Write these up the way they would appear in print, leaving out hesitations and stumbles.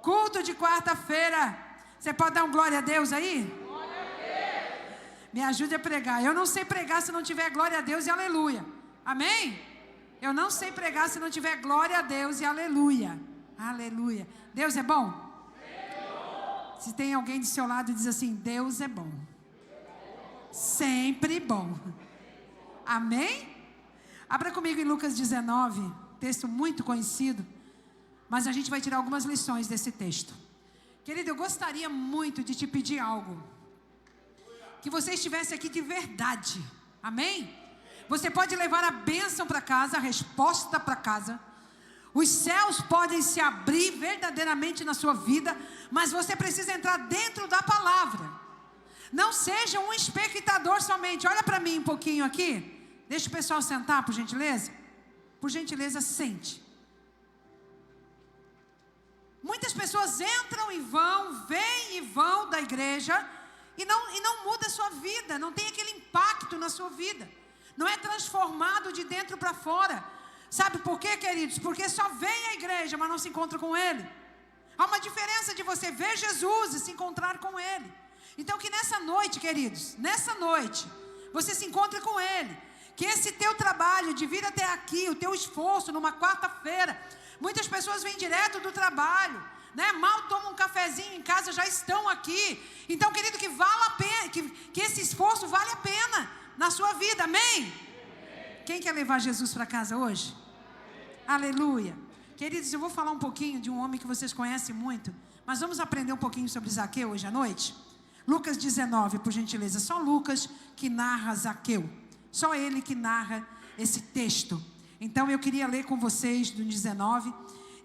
Culto de quarta-feira. Você pode dar um glória a Deus aí? Glória a Deus. Me ajude a pregar. Eu não sei pregar se não tiver glória a Deus e aleluia. Amém? Eu não sei pregar se não tiver glória a Deus e aleluia. Aleluia. Deus é bom? Se tem alguém do seu lado e diz assim: Deus é bom. Sempre bom. Amém? Abra comigo em Lucas 19, texto muito conhecido, mas a gente vai tirar algumas lições desse texto. Querido, eu gostaria muito de te pedir algo. Que você estivesse aqui de verdade. Amém? Você pode levar a bênção para casa, a resposta para casa. Os céus podem se abrir verdadeiramente na sua vida, mas você precisa entrar dentro da palavra. Não seja um espectador somente. Olha para mim um pouquinho aqui. Deixa o pessoal sentar, por gentileza. Por gentileza, sente. Muitas pessoas entram e vão, vêm e vão da igreja e não muda a sua vida, não tem aquele impacto na sua vida. Não é transformado de dentro para fora. Sabe por quê, queridos? Porque só vem à igreja, mas não se encontra com Ele. Há uma diferença de você ver Jesus e se encontrar com Ele. Então que nessa noite, queridos, nessa noite, você se encontre com Ele. Que esse teu trabalho de vir até aqui, o teu esforço numa quarta-feira, muitas pessoas vêm direto do trabalho, né? Mal tomam um cafezinho em casa, já estão aqui. Então, querido, que vale a pena, que esse esforço vale a pena na sua vida, amém? Quem quer levar Jesus para casa hoje? Aleluia. Queridos, eu vou falar um pouquinho de um homem que vocês conhecem muito, mas vamos aprender um pouquinho sobre Zaqueu hoje à noite? Lucas 19, por gentileza. Só Lucas que narra Zaqueu. Só ele que narra esse texto. Então eu queria ler com vocês do 19.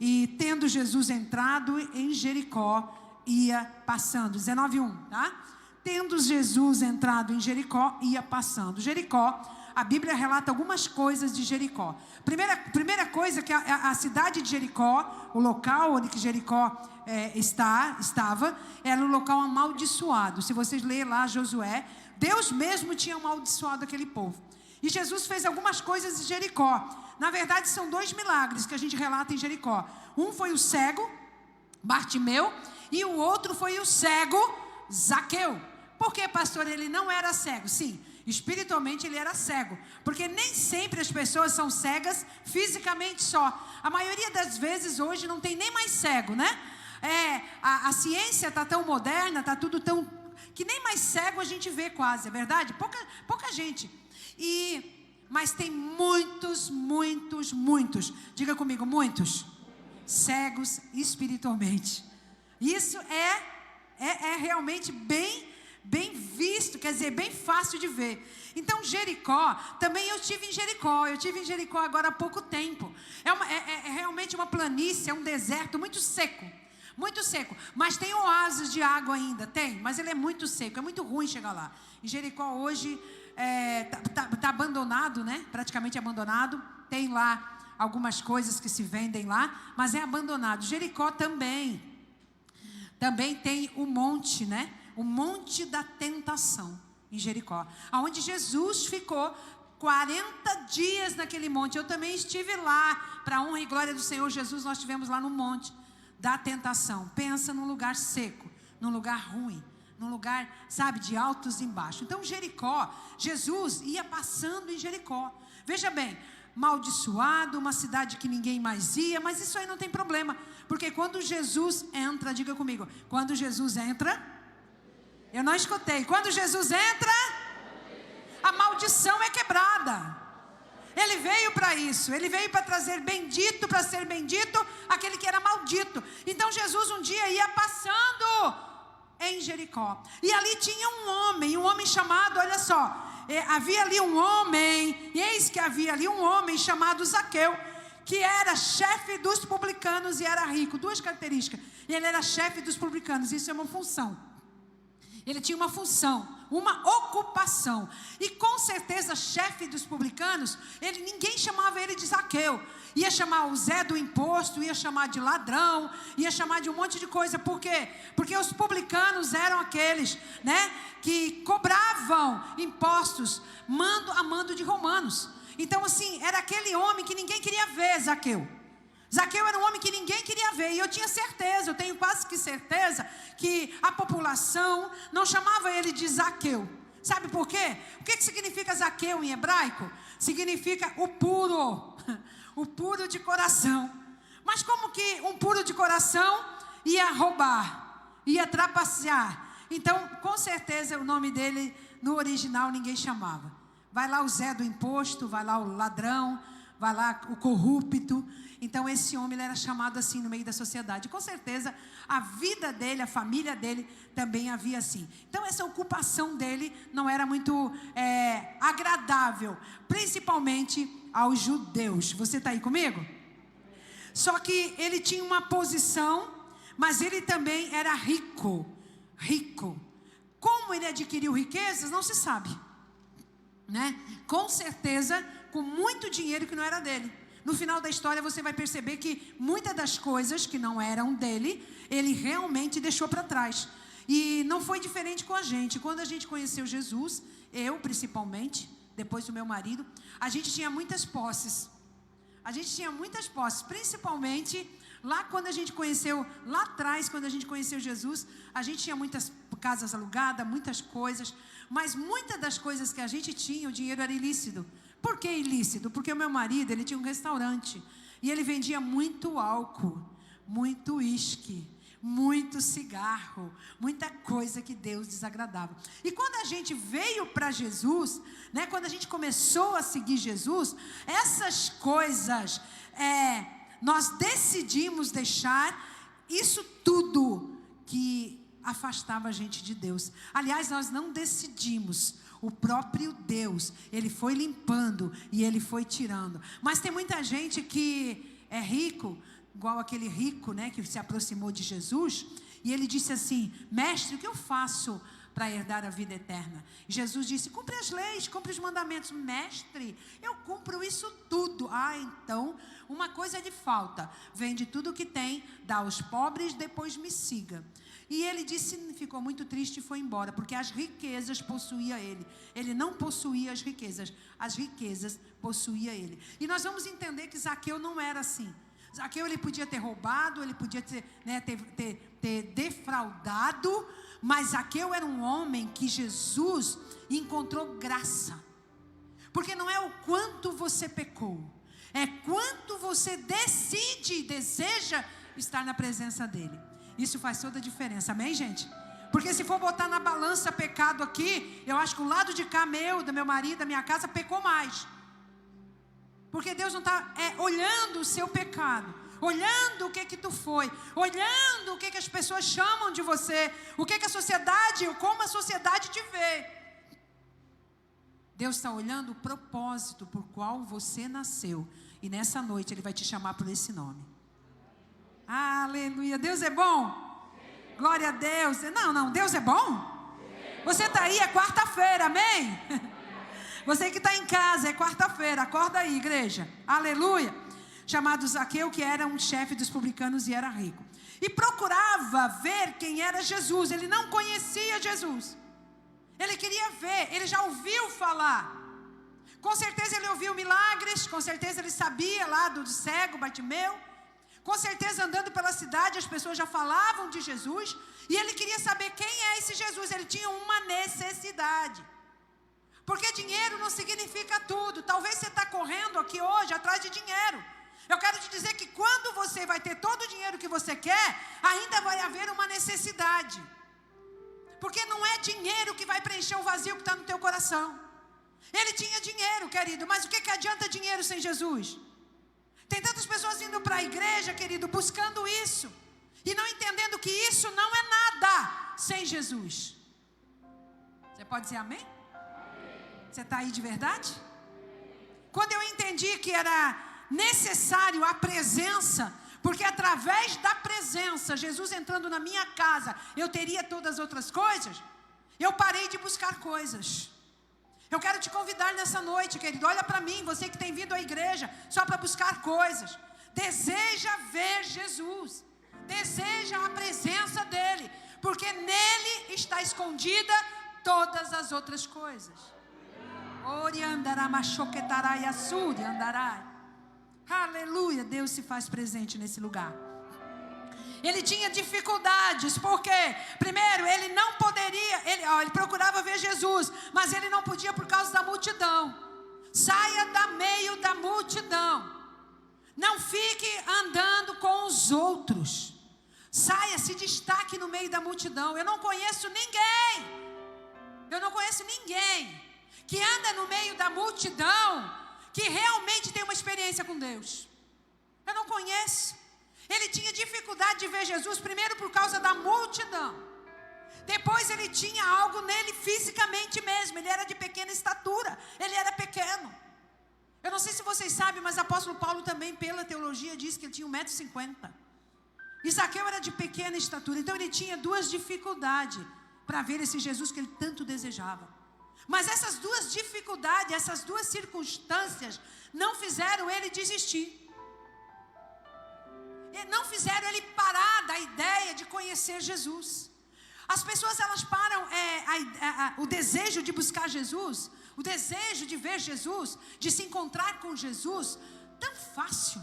E tendo Jesus entrado em Jericó, ia passando. 19:1, tá? Tendo Jesus entrado em Jericó, ia passando. Jericó, a Bíblia relata algumas coisas de Jericó. Primeira coisa que a cidade de Jericó, o local onde que Jericó estava, era um local amaldiçoado. Se vocês lerem lá Josué, Deus mesmo tinha amaldiçoado aquele povo. E Jesus fez algumas coisas em Jericó. Na verdade, são 2 milagres que a gente relata em Jericó. Um foi o cego, Bartimeu, e o outro foi o cego, Zaqueu. Por que, pastor, ele não era cego? Sim, espiritualmente ele era cego. Porque nem sempre as pessoas são cegas fisicamente só. A maioria das vezes hoje não tem nem mais cego, né? A ciência está tão moderna, está tudo tão... que nem mais cego a gente vê quase, é verdade? Pouca gente. Mas tem muitos, diga comigo, muitos cegos espiritualmente. Isso é realmente bem visto, quer dizer, bem fácil de ver. Então Jericó, também eu tive em Jericó agora há pouco tempo. É realmente uma planície, é um deserto muito seco, mas tem oásis de água ainda, tem, mas ele é muito seco, é muito ruim chegar lá. Em Jericó hoje tá abandonado, né? Praticamente abandonado. Tem lá algumas coisas que se vendem lá, mas é abandonado. Jericó também tem o monte, né? O monte da tentação em Jericó, aonde Jesus ficou 40 dias naquele monte. Eu também estive lá, para a honra e glória do Senhor Jesus. Nós estivemos lá no monte da tentação. Pensa num lugar seco, num lugar ruim, num lugar, sabe, de altos e baixos. Então Jericó, Jesus ia passando em Jericó. Veja bem, maldiçoado, uma cidade que ninguém mais ia, mas isso aí não tem problema, porque quando Jesus entra, diga comigo, quando Jesus entra, eu não escutei, quando Jesus entra, a maldição é quebrada. Ele veio para isso, ele veio para trazer bendito, para ser bendito aquele que era maldito. Então Jesus um dia ia passando em Jericó, e ali tinha um homem chamado, olha só, havia ali um homem, e eis que havia ali um homem chamado Zaqueu, que era chefe dos publicanos e era rico. 2 características, ele era chefe dos publicanos, isso é uma função. Ele tinha uma função, uma ocupação. E com certeza, chefe dos publicanos, ninguém chamava ele de Zaqueu. Ia chamar o Zé do imposto, ia chamar de ladrão, ia chamar de um monte de coisa. Por quê? Porque os publicanos eram aqueles, né, que cobravam impostos, a mando de romanos. Então assim, era aquele homem que ninguém queria ver, Zaqueu. Zaqueu era um homem que ninguém queria ver, e eu tinha certeza, eu tenho quase que certeza, que a população não chamava ele de Zaqueu. Sabe por quê? O que significa Zaqueu em hebraico? Significa o puro, o puro de coração. Mas como que um puro de coração ia roubar, ia trapacear? Então, com certeza, o nome dele, no original, ninguém chamava. Vai lá o Zé do imposto, vai lá o ladrão, vai lá o corrupto. Então esse homem ele era chamado assim no meio da sociedade. Com certeza a vida dele, a família dele também havia assim. Então essa ocupação dele não era muito agradável, principalmente aos judeus. Você está aí comigo? Só que ele tinha uma posição, mas ele também era rico. Rico. Como ele adquiriu riquezas, não se sabe, né? Com certeza, com muito dinheiro que não era dele. No final da história você vai perceber que muitas das coisas que não eram dele, ele realmente deixou para trás. E não foi diferente com a gente. Quando a gente conheceu Jesus, eu principalmente, depois do meu marido, a gente tinha muitas posses. A gente tinha muitas posses, principalmente lá quando a gente conheceu, lá atrás, quando a gente conheceu Jesus, a gente tinha muitas casas alugadas, muitas coisas, mas muitas das coisas que a gente tinha, o dinheiro era ilícito. Por que ilícito? Porque o meu marido, ele tinha um restaurante e ele vendia muito álcool, muito uísque, muito cigarro, muita coisa que Deus desagradava. E quando a gente veio para Jesus, né, quando a gente começou a seguir Jesus, essas coisas, nós decidimos deixar isso tudo que afastava a gente de Deus. Aliás, nós não decidimos. O próprio Deus, Ele foi limpando e Ele foi tirando. Mas tem muita gente que é rico, igual aquele rico, né, que se aproximou de Jesus, e ele disse assim: mestre, o que eu faço para herdar a vida eterna? E Jesus disse: cumpre as leis, cumpre os mandamentos. Mestre, eu cumpro isso tudo. Ah, então, uma coisa lhe falta: vende tudo o que tem, dá aos pobres, depois me siga. E ele disse, ficou muito triste e foi embora, porque as riquezas possuía ele. Ele não possuía as riquezas possuía ele. E nós vamos entender que Zaqueu não era assim. Zaqueu, ele podia ter roubado, ele podia ter, né, ter defraudado, mas Zaqueu era um homem que Jesus encontrou graça. Porque não é o quanto você pecou, é quanto você decide e deseja estar na presença dele. Isso faz toda a diferença, amém, gente? Porque se for botar na balança pecado aqui, eu acho que o lado de cá do meu marido, da minha casa, pecou mais. Porque Deus não está olhando o seu pecado, olhando o que tu foi, olhando o que as pessoas chamam de você, o que a sociedade, como a sociedade te vê. Deus está olhando o propósito por qual você nasceu. E nessa noite Ele vai te chamar por esse nome. Aleluia, Deus é bom? Glória a Deus. Não, Deus é bom? Você está aí, é quarta-feira, amém? Você que está em casa, é quarta-feira, acorda aí, igreja. Aleluia. Chamado Zaqueu, que era um chefe dos publicanos e era rico. E procurava ver quem era Jesus. Ele não conhecia Jesus. Ele queria ver, ele já ouviu falar. Com certeza ele ouviu milagres, com certeza ele sabia lá do cego Bartimeu. Com certeza, andando pela cidade, as pessoas já falavam de Jesus. E ele queria saber quem é esse Jesus. Ele tinha uma necessidade. Porque dinheiro não significa tudo. Talvez você está correndo aqui hoje atrás de dinheiro. Eu quero te dizer que quando você vai ter todo o dinheiro que você quer, ainda vai haver uma necessidade. Porque não é dinheiro que vai preencher o vazio que está no teu coração. Ele tinha dinheiro, querido, mas o que adianta dinheiro sem Jesus? Tem tantas pessoas indo para a igreja, querido, buscando isso, e não entendendo que isso não é nada sem Jesus. Você pode dizer amém? Você está aí de verdade? Quando eu entendi que era necessário a presença, porque através da presença, Jesus entrando na minha casa, eu teria todas as outras coisas, eu parei de buscar coisas. Eu quero te convidar nessa noite, querido, olha para mim, você que tem vindo à igreja só para buscar coisas, deseja ver Jesus, deseja a presença dEle, porque nele está escondida todas as outras coisas. Aleluia, Deus se faz presente nesse lugar. Ele tinha dificuldades, porque primeiro ele não poderia, ele procurava ver Jesus, mas ele não podia por causa da multidão. Saia da meio da multidão. Não fique andando com os outros. Saia, se destaque no meio da multidão. Eu não conheço ninguém que anda no meio da multidão que realmente tem uma experiência com Deus. Eu não conheço. Ele tinha dificuldade de ver Jesus, primeiro por causa da multidão. Depois ele tinha algo nele fisicamente mesmo. Ele era de pequena estatura, ele era pequeno. Eu não sei se vocês sabem, mas o apóstolo Paulo também, pela teologia, diz que ele tinha 1,50 m. E Zaqueu era de pequena estatura, então ele tinha duas dificuldades para ver esse Jesus que ele tanto desejava. Mas essas duas dificuldades, essas duas circunstâncias, não fizeram ele desistir. Não fizeram ele parar da ideia de conhecer Jesus. As pessoas, elas param o desejo de buscar Jesus, o desejo de ver Jesus, de se encontrar com Jesus, tão fácil.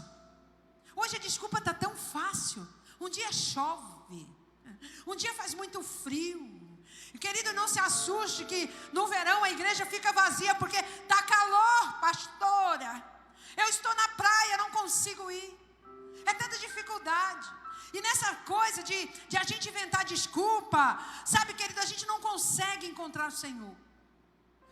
Hoje a desculpa está tão fácil. Um dia chove, um dia faz muito frio. E, querido, não se assuste que no verão a igreja fica vazia porque está calor, pastora. Eu estou na praia, não consigo ir. É tanta dificuldade. E nessa coisa de a gente inventar desculpa, sabe, querido, a gente não consegue encontrar o Senhor.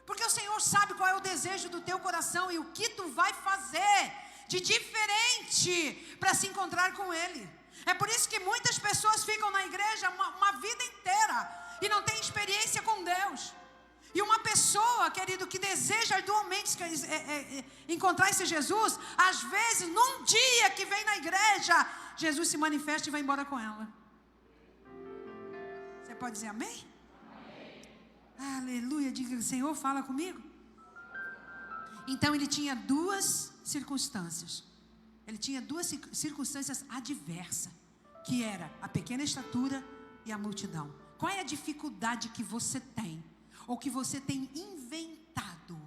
Porque o Senhor sabe qual é o desejo do teu coração e o que tu vai fazer de diferente para se encontrar com Ele. É por isso que muitas pessoas ficam na igreja uma vida inteira e não tem experiência com Deus. E uma pessoa, querido, que deseja arduamente encontrar esse Jesus, às vezes, num dia que vem na igreja, Jesus se manifesta e vai embora com ela. Você pode dizer amém? Amém. Aleluia, diga, Senhor, fala comigo. Então ele tinha duas circunstâncias. Ele tinha duas circunstâncias adversas, que era a pequena estatura e a multidão. Qual é a dificuldade que você tem? Ou que você tem inventado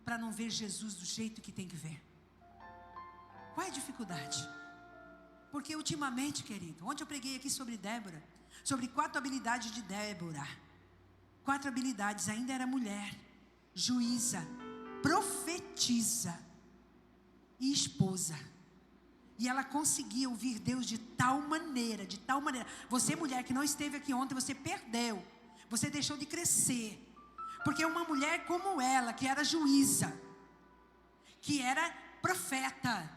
para não ver Jesus do jeito que tem que ver? Qual é a dificuldade? Porque ultimamente, querido, ontem eu preguei aqui sobre Débora, sobre 4 habilidades de Débora. 4 habilidades, ainda era mulher, juíza, profetisa e esposa. E ela conseguia ouvir Deus de tal maneira. Você, mulher que não esteve aqui ontem, você perdeu. Você deixou de crescer. Porque uma mulher como ela, que era juíza, que era profeta,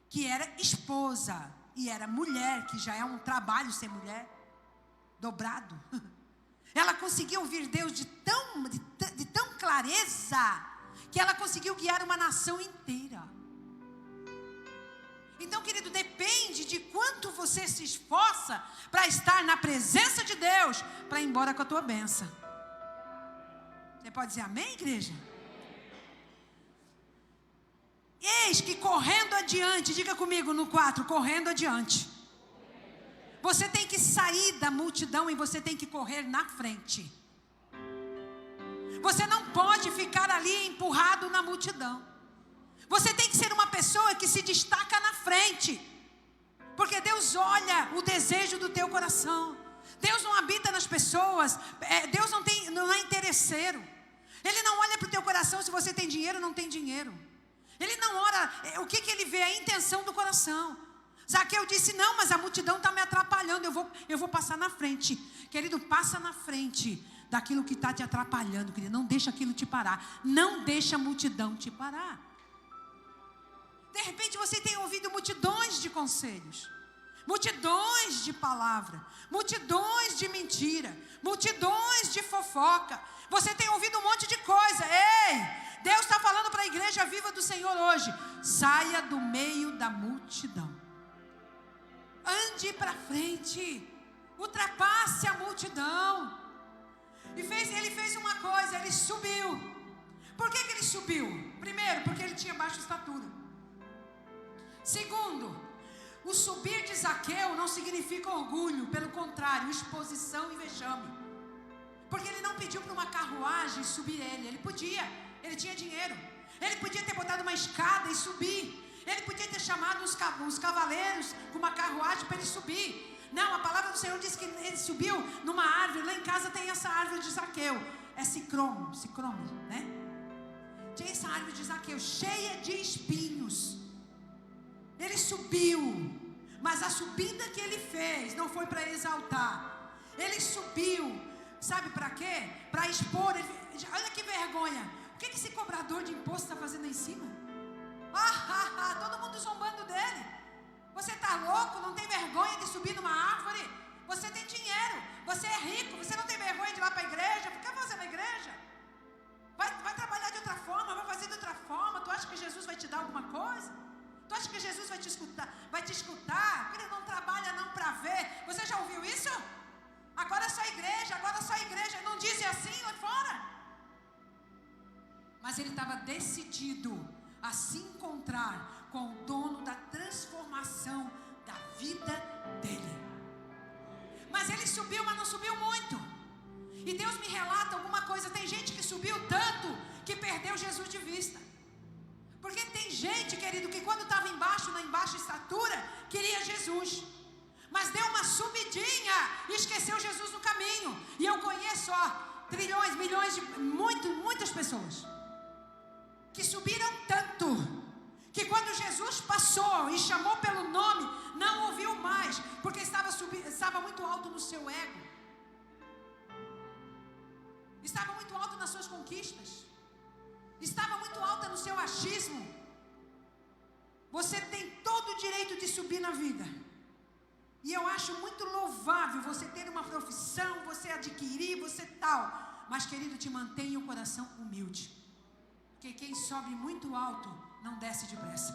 que era esposa e era mulher, que já é um trabalho ser mulher, dobrado. Ela conseguiu ouvir Deus de tão clareza, que ela conseguiu guiar uma nação inteira. Então, querido, depende de quanto você se esforça para estar na presença de Deus, para ir embora com a tua bênção. Você pode dizer amém, igreja? Eis que correndo adiante, diga comigo no 4, correndo adiante. Você tem que sair da multidão e você tem que correr na frente. Você não pode ficar ali empurrado na multidão. Você tem que ser uma pessoa que se destaca na frente. Porque Deus olha o desejo do teu coração. Deus não habita nas pessoas. Deus não é interesseiro. Ele não olha para o teu coração se você tem dinheiro ou não tem dinheiro. Ele não ora, o que ele vê? A intenção do coração. Zaqueu disse, não, mas a multidão está me atrapalhando, eu vou passar na frente. Querido, passa na frente daquilo que está te atrapalhando, querido. Não deixa aquilo te parar. Não deixa a multidão te parar. De repente você tem ouvido multidões de conselhos, multidões de palavra, multidões de mentira, multidões de fofoca. Você tem ouvido um monte de coisa. Ei, Deus está falando para a igreja viva do Senhor hoje. Saia do meio da multidão. Ande para frente. Ultrapasse a multidão. E ele fez uma coisa, ele subiu. Por que ele subiu? Primeiro, porque ele tinha baixa estatura. Segundo, o subir de Zaqueu não significa orgulho, pelo contrário, exposição e vexame. Porque ele não pediu para uma carruagem subir ele podia, ele tinha dinheiro. Ele podia ter botado uma escada e subir. Ele podia ter chamado os cavaleiros com uma carruagem para ele subir. Não, a palavra do Senhor diz que ele subiu numa árvore. Lá em casa tem essa árvore de Zaqueu. É sicromo, né? Tinha essa árvore de Zaqueu, cheia de espinhos. Ele subiu, mas a subida que ele fez não foi para exaltar. Ele subiu, sabe para quê? Para expor. Olha que vergonha. O que esse cobrador de imposto está fazendo aí em cima? Todo mundo zombando dele. Você está louco? Não tem vergonha de subir numa árvore? Você tem dinheiro, você é rico, você não tem vergonha de ir lá para a igreja? Por que você na igreja? Vai trabalhar de outra forma, vai fazer de outra forma. Tu acha que Jesus vai te dar alguma coisa? Tu acha que Jesus vai te escutar? Ele não trabalha não para ver. Você já ouviu isso? Agora é só igreja. Não dizem assim lá fora? Mas ele estava decidido a se encontrar com o dono da transformação da vida dele. Mas ele subiu, mas não subiu muito. E Deus me relata alguma coisa. Tem gente que subiu tanto que perdeu Jesus de vista. Porque tem gente, querido, que quando estava embaixo, na baixa estatura, queria Jesus. Mas deu uma subidinha e esqueceu Jesus no caminho. E eu conheço, trilhões, milhões de muitas pessoas que subiram tanto que quando Jesus passou e chamou pelo nome, não ouviu mais, porque estava muito alto no seu ego, estava muito alto nas suas conquistas, estava muito alta no seu achismo. Você tem todo o direito de subir na vida, e eu acho muito louvável você ter uma profissão, você adquirir, você tal, mas querido, te mantenha o coração humilde, porque quem sobe muito alto não desce depressa.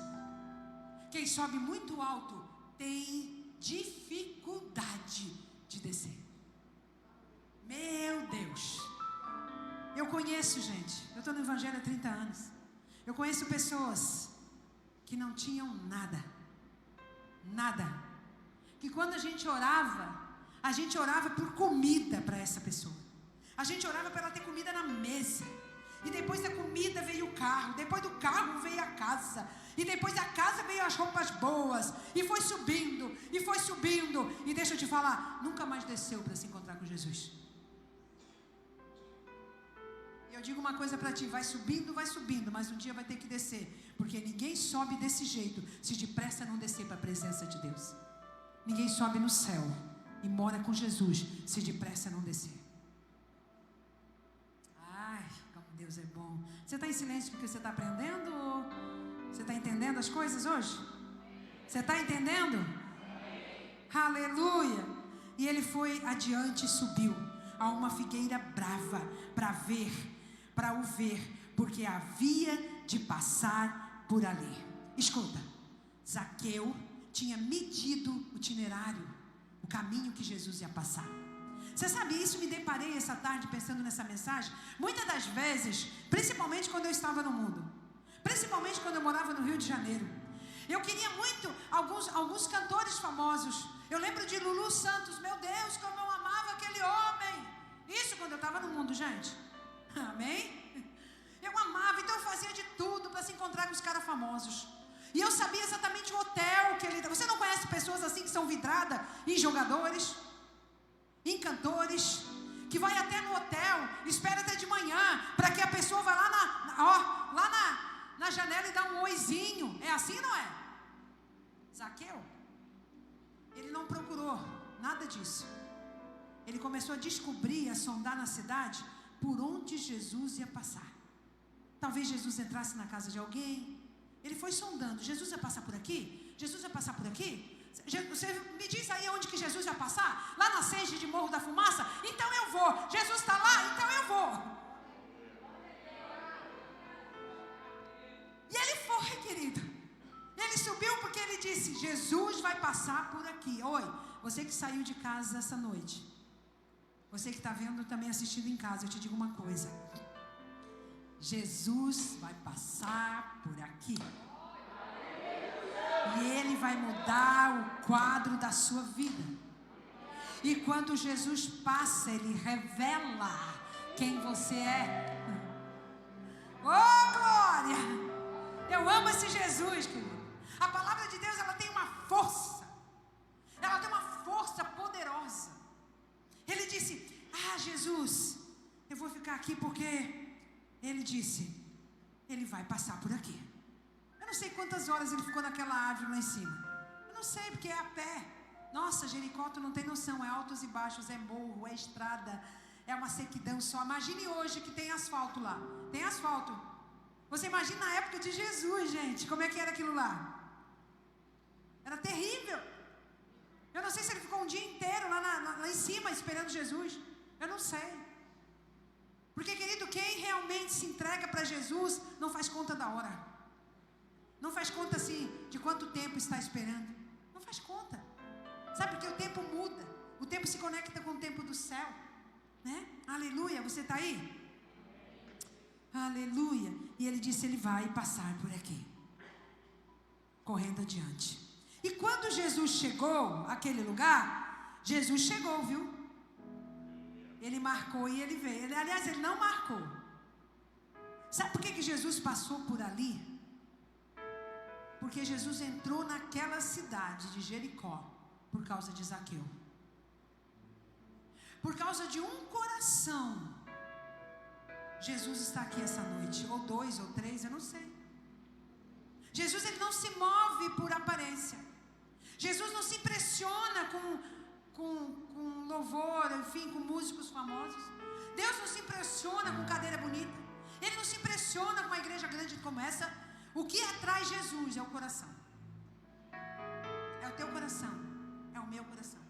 Quem sobe muito alto tem dificuldade de descer. Meu Deus. Eu conheço, gente, eu estou no Evangelho há 30 anos. Eu conheço pessoas que não tinham nada. Que quando a gente orava por comida para essa pessoa. A gente orava para ela ter comida na mesa. E depois da comida veio o carro, depois do carro veio a casa, e depois da casa veio as roupas boas, e foi subindo, e deixa eu te falar, nunca mais desceu para se encontrar com Jesus. E eu digo uma coisa para ti, vai subindo, mas um dia vai ter que descer, porque ninguém sobe desse jeito, se depressa não descer para a presença de Deus. Ninguém sobe no céu e mora com Jesus, se depressa não descer. Deus é bom. Você está em silêncio porque você está aprendendo? Ou você está entendendo as coisas hoje? Você está entendendo? Aleluia! E ele foi adiante e subiu a uma figueira brava para o ver, porque havia de passar por ali. Escuta, Zaqueu tinha medido o itinerário, o caminho que Jesus ia passar. Você sabe, isso me deparei essa tarde pensando nessa mensagem. Muitas das vezes, principalmente quando eu estava no mundo, principalmente quando eu morava no Rio de Janeiro, eu queria muito alguns cantores famosos. Eu lembro de Lulu Santos. Meu Deus, como eu amava aquele homem. Isso quando eu estava no mundo, gente. Amém? Eu amava, então eu fazia de tudo para se encontrar com os caras famosos. E eu sabia exatamente o hotel que ele... Você não conhece pessoas assim que são vidradas em jogadores, em cantores, que vai até no hotel, espera até de manhã, para que a pessoa vá lá na janela e dá um oizinho. É assim, não é? Zaqueu, ele não procurou nada disso. Ele começou a descobrir, a sondar na cidade, por onde Jesus ia passar. Talvez Jesus entrasse na casa de alguém. Ele foi sondando, Jesus vai passar por aqui? Jesus vai passar por aqui? Você me diz aí onde que Jesus vai passar? Lá na Senge de Morro da Fumaça? Então eu vou. Jesus está lá? Então eu vou. E ele foi, querido. Ele subiu porque ele disse, Jesus vai passar por aqui. Oi, você que saiu de casa essa noite, você que está vendo também assistindo em casa, eu te digo uma coisa. Jesus vai passar por aqui. E Ele vai mudar o quadro da sua vida. E quando Jesus passa, Ele revela quem você é. Oh, glória! Eu amo esse Jesus, querido. A palavra de Deus, ela tem uma força. Ela tem uma força poderosa. Ele disse: Jesus, eu vou ficar aqui porque ele disse, ele vai passar por aqui. Eu não sei quantas horas ele ficou naquela árvore lá em cima. Eu não sei, porque é a pé. Nossa, Jericó, tu não tem noção, é altos e baixos, é morro, é estrada, é uma sequidão só. Imagine hoje que tem asfalto lá. Tem asfalto. Você imagina na época de Jesus, gente, como é que era aquilo lá? Era terrível. Eu não sei se ele ficou um dia inteiro lá em cima esperando Jesus. Eu não sei. Porque, querido, quem realmente se entrega para Jesus não faz conta da hora. Não faz conta assim de quanto tempo está esperando. Não faz conta. Sabe, porque o tempo muda. O tempo se conecta com o tempo do céu, né? Aleluia, você está aí? Aleluia. E ele disse, ele vai passar por aqui, correndo adiante. E quando Jesus chegou àquele lugar, Jesus chegou, viu? Ele marcou e ele veio. Aliás, ele não marcou. Sabe por que Jesus passou por ali? Porque Jesus entrou naquela cidade de Jericó por causa de Zaqueu. Por causa de um coração. Jesus está aqui essa noite, ou 2 ou 3, eu não sei. Jesus, ele não se move por aparência. Jesus não se impressiona com louvor, enfim, com músicos famosos. Deus não se impressiona com cadeira bonita. Ele não se impressiona com uma igreja grande como essa. O que atrai Jesus é o coração. É o teu coração. É o meu coração.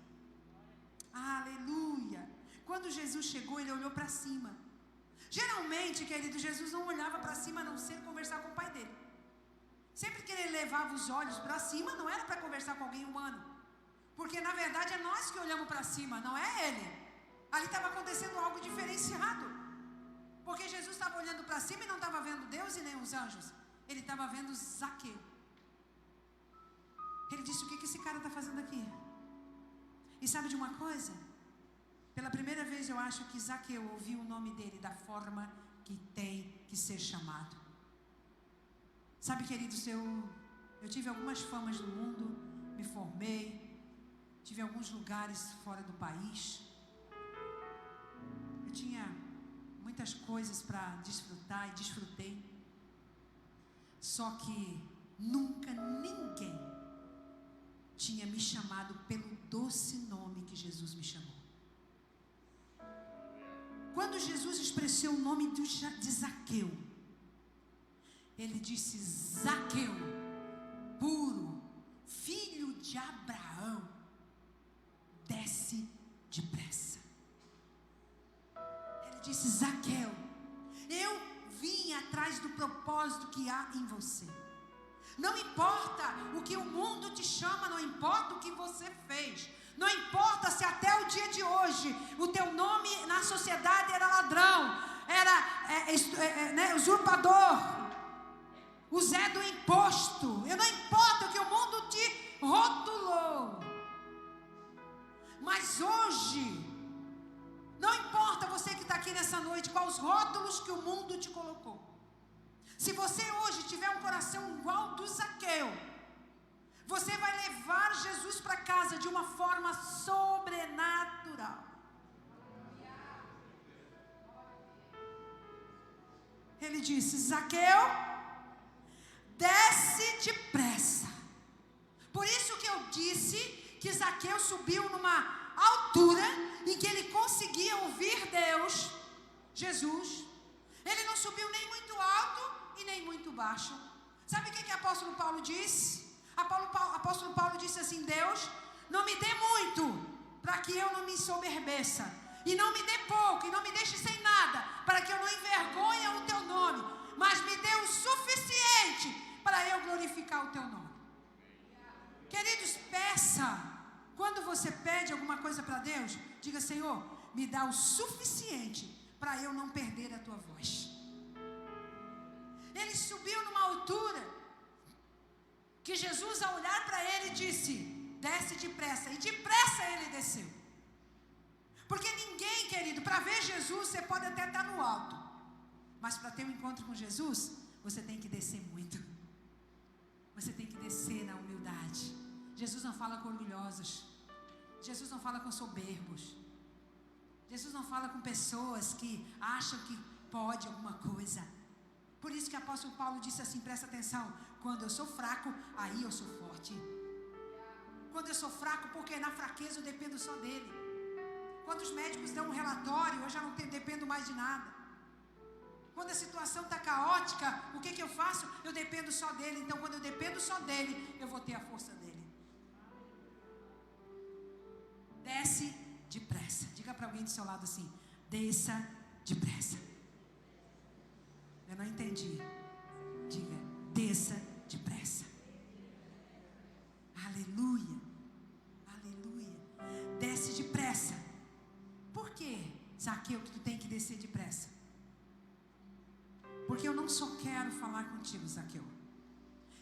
Aleluia. Quando Jesus chegou, ele olhou para cima. Geralmente, querido, Jesus não olhava para cima a não ser conversar com o pai dele. Sempre que ele levava os olhos para cima, não era para conversar com alguém humano. Porque na verdade é nós que olhamos para cima, não é ele. Ali estava acontecendo algo diferenciado. Porque Jesus estava olhando para cima e não estava vendo Deus e nem os anjos. Ele estava vendo Zaqueu. Ele disse, o que esse cara está fazendo aqui? E sabe de uma coisa? Pela primeira vez eu acho que Zaqueu ouviu o nome dele da forma que tem que ser chamado. Sabe, queridos, eu tive algumas famas no mundo, me formei, tive alguns lugares fora do país. Eu tinha muitas coisas para desfrutar e desfrutei. Só que nunca ninguém tinha me chamado pelo doce nome que Jesus me chamou. Quando Jesus expressou o nome de Zaqueu, ele disse, Zaqueu, puro, filho de Abraão, desce depressa. Ele disse, Zaqueu, eu vim atrás do propósito que há em você. Não importa o que o mundo te chama, não importa o que você fez. Não importa se até o dia de hoje o teu nome na sociedade era ladrão, era usurpador, o Zé do imposto. Não importa o que o mundo te rotulou. Mas hoje, não importa você que está aqui nessa noite, quais os rótulos que o mundo te colocou. Se você hoje tiver um coração igual do Zaqueu, você vai levar Jesus para casa de uma forma sobrenatural. Ele disse, Zaqueu, desce depressa. Por isso que eu disse que Zaqueu subiu numa altura em que ele conseguia ouvir Deus, Jesus. Ele não subiu nem muito alto e nem muito baixo. Sabe o que o apóstolo Paulo disse? Apóstolo Paulo disse assim, Deus, não me dê muito, para que eu não me ensoberbeça. E não me dê pouco, e não me deixe sem nada, para que eu não envergonhe o teu nome. Mas me dê o suficiente para eu glorificar o teu nome. Queridos, peça. Quando você pede alguma coisa para Deus, diga, Senhor, me dá o suficiente para eu não perder a tua voz. Ele subiu numa altura que Jesus, ao olhar para ele, disse, desce depressa. E depressa ele desceu. Porque ninguém, querido, para ver Jesus, você pode até estar no alto. Mas para ter um encontro com Jesus, você tem que descer muito. Você tem que descer na humildade. Jesus não fala com orgulhosos. Jesus não fala com soberbos. Jesus não fala com pessoas que acham que pode alguma coisa. Por isso que o apóstolo Paulo disse assim, presta atenção: quando eu sou fraco, aí eu sou forte. Quando eu sou fraco, porque na fraqueza eu dependo só dele. Quando os médicos dão um relatório, eu já não dependo mais de nada. Quando a situação está caótica, o que eu faço? Eu dependo só dele. Então, quando eu dependo só dele, eu vou ter a força dele. Desce depressa. Diga para alguém do seu lado assim: desça depressa. Eu não entendi. Diga: desça depressa. Aleluia. Aleluia. Desce depressa. Por quê, Zaqueu, que tu tem que descer depressa? Porque eu não só quero falar contigo, Zaqueu.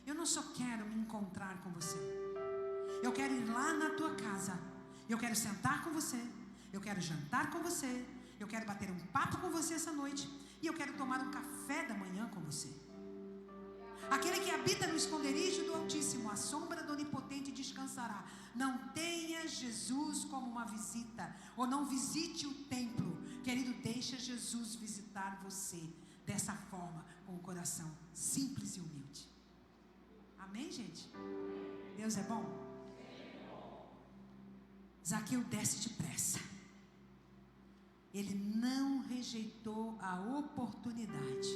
Eu não só quero me encontrar com você. Eu quero ir lá na tua casa. Eu quero sentar com você. Eu quero jantar com você. Eu quero bater um papo com você essa noite. E eu quero tomar um café da manhã com você. Aquele que habita no esconderijo do Altíssimo, a sombra do Onipotente descansará. Não tenha Jesus como uma visita, ou não visite o templo. Querido, deixa Jesus visitar você dessa forma, com o coração simples e humilde. Amém, gente? Deus é bom? Zaqueu desce depressa. Ele não rejeitou a oportunidade.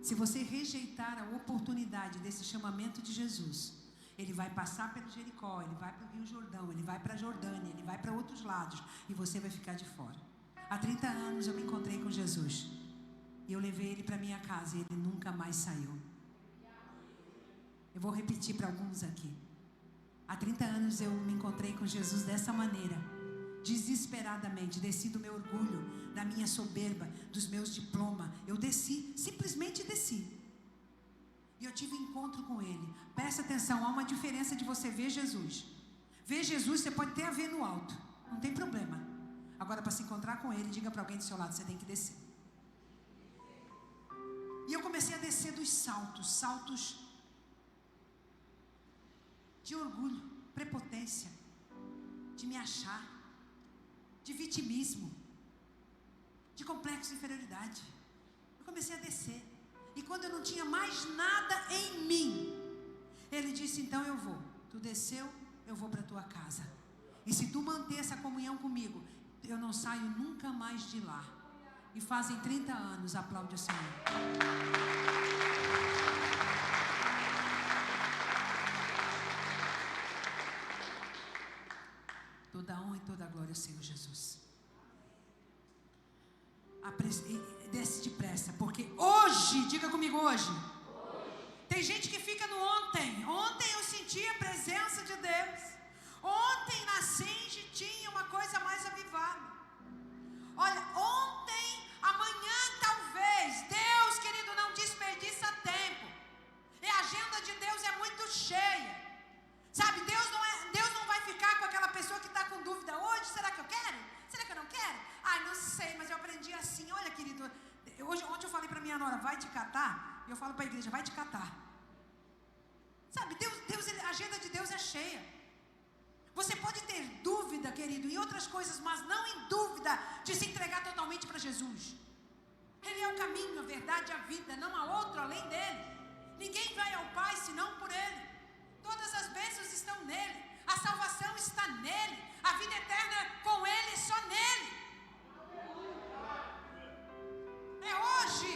Se você rejeitar a oportunidade desse chamamento de Jesus, ele vai passar pelo Jericó, ele vai para o Rio Jordão, ele vai para a Jordânia, ele vai para outros lados, e você vai ficar de fora. Há 30 anos eu me encontrei com Jesus, e eu levei ele para minha casa, e ele nunca mais saiu. Eu vou repetir para alguns aqui. Há 30 anos eu me encontrei com Jesus dessa maneira, desesperadamente. Desci do meu orgulho, da minha soberba, dos meus diplomas. Eu desci, simplesmente desci. E eu tive encontro com ele. Presta atenção, há uma diferença de você ver Jesus. Ver Jesus você pode até ver no alto, não tem problema. Agora, para se encontrar com ele, diga para alguém do seu lado: você tem que descer. E eu comecei a descer dos saltos de orgulho, prepotência, de me achar, de vitimismo, de complexo de inferioridade. Eu comecei a descer. E quando eu não tinha mais nada em mim, ele disse: então eu vou. Tu desceu, eu vou para a tua casa. E se tu manter essa comunhão comigo, eu não saio nunca mais de lá. E fazem 30 anos, aplaude o Senhor. Toda a honra e toda a glória ao Senhor Jesus. Desce depressa, porque hoje, diga comigo, hoje. Tem gente que fica no ontem. Ontem eu senti a presença de Deus. Ontem na Singe tinha uma coisa mais avivada. Olha, ontem, amanhã talvez. Deus, querido, não desperdiça tempo. E a agenda de Deus é muito cheia. Sabe, Deus não vai ficar com aquela pessoa que está com dúvida. Hoje, será que eu quero? Será que eu não quero? Ai, não sei, mas eu aprendi assim. Olha, querido, ontem eu falei para minha nora: vai te catar? E eu falo para a igreja: vai te catar. Sabe, a agenda de Deus é cheia. Você pode ter dúvida, querido, em outras coisas, mas não em dúvida de se entregar totalmente para Jesus. Ele é o caminho, a verdade e a vida. Não há outro além dele. Ninguém vai ao Pai senão por ele. Todas as bênçãos estão nele. A salvação está nele. A vida eterna com ele e só nele. É hoje.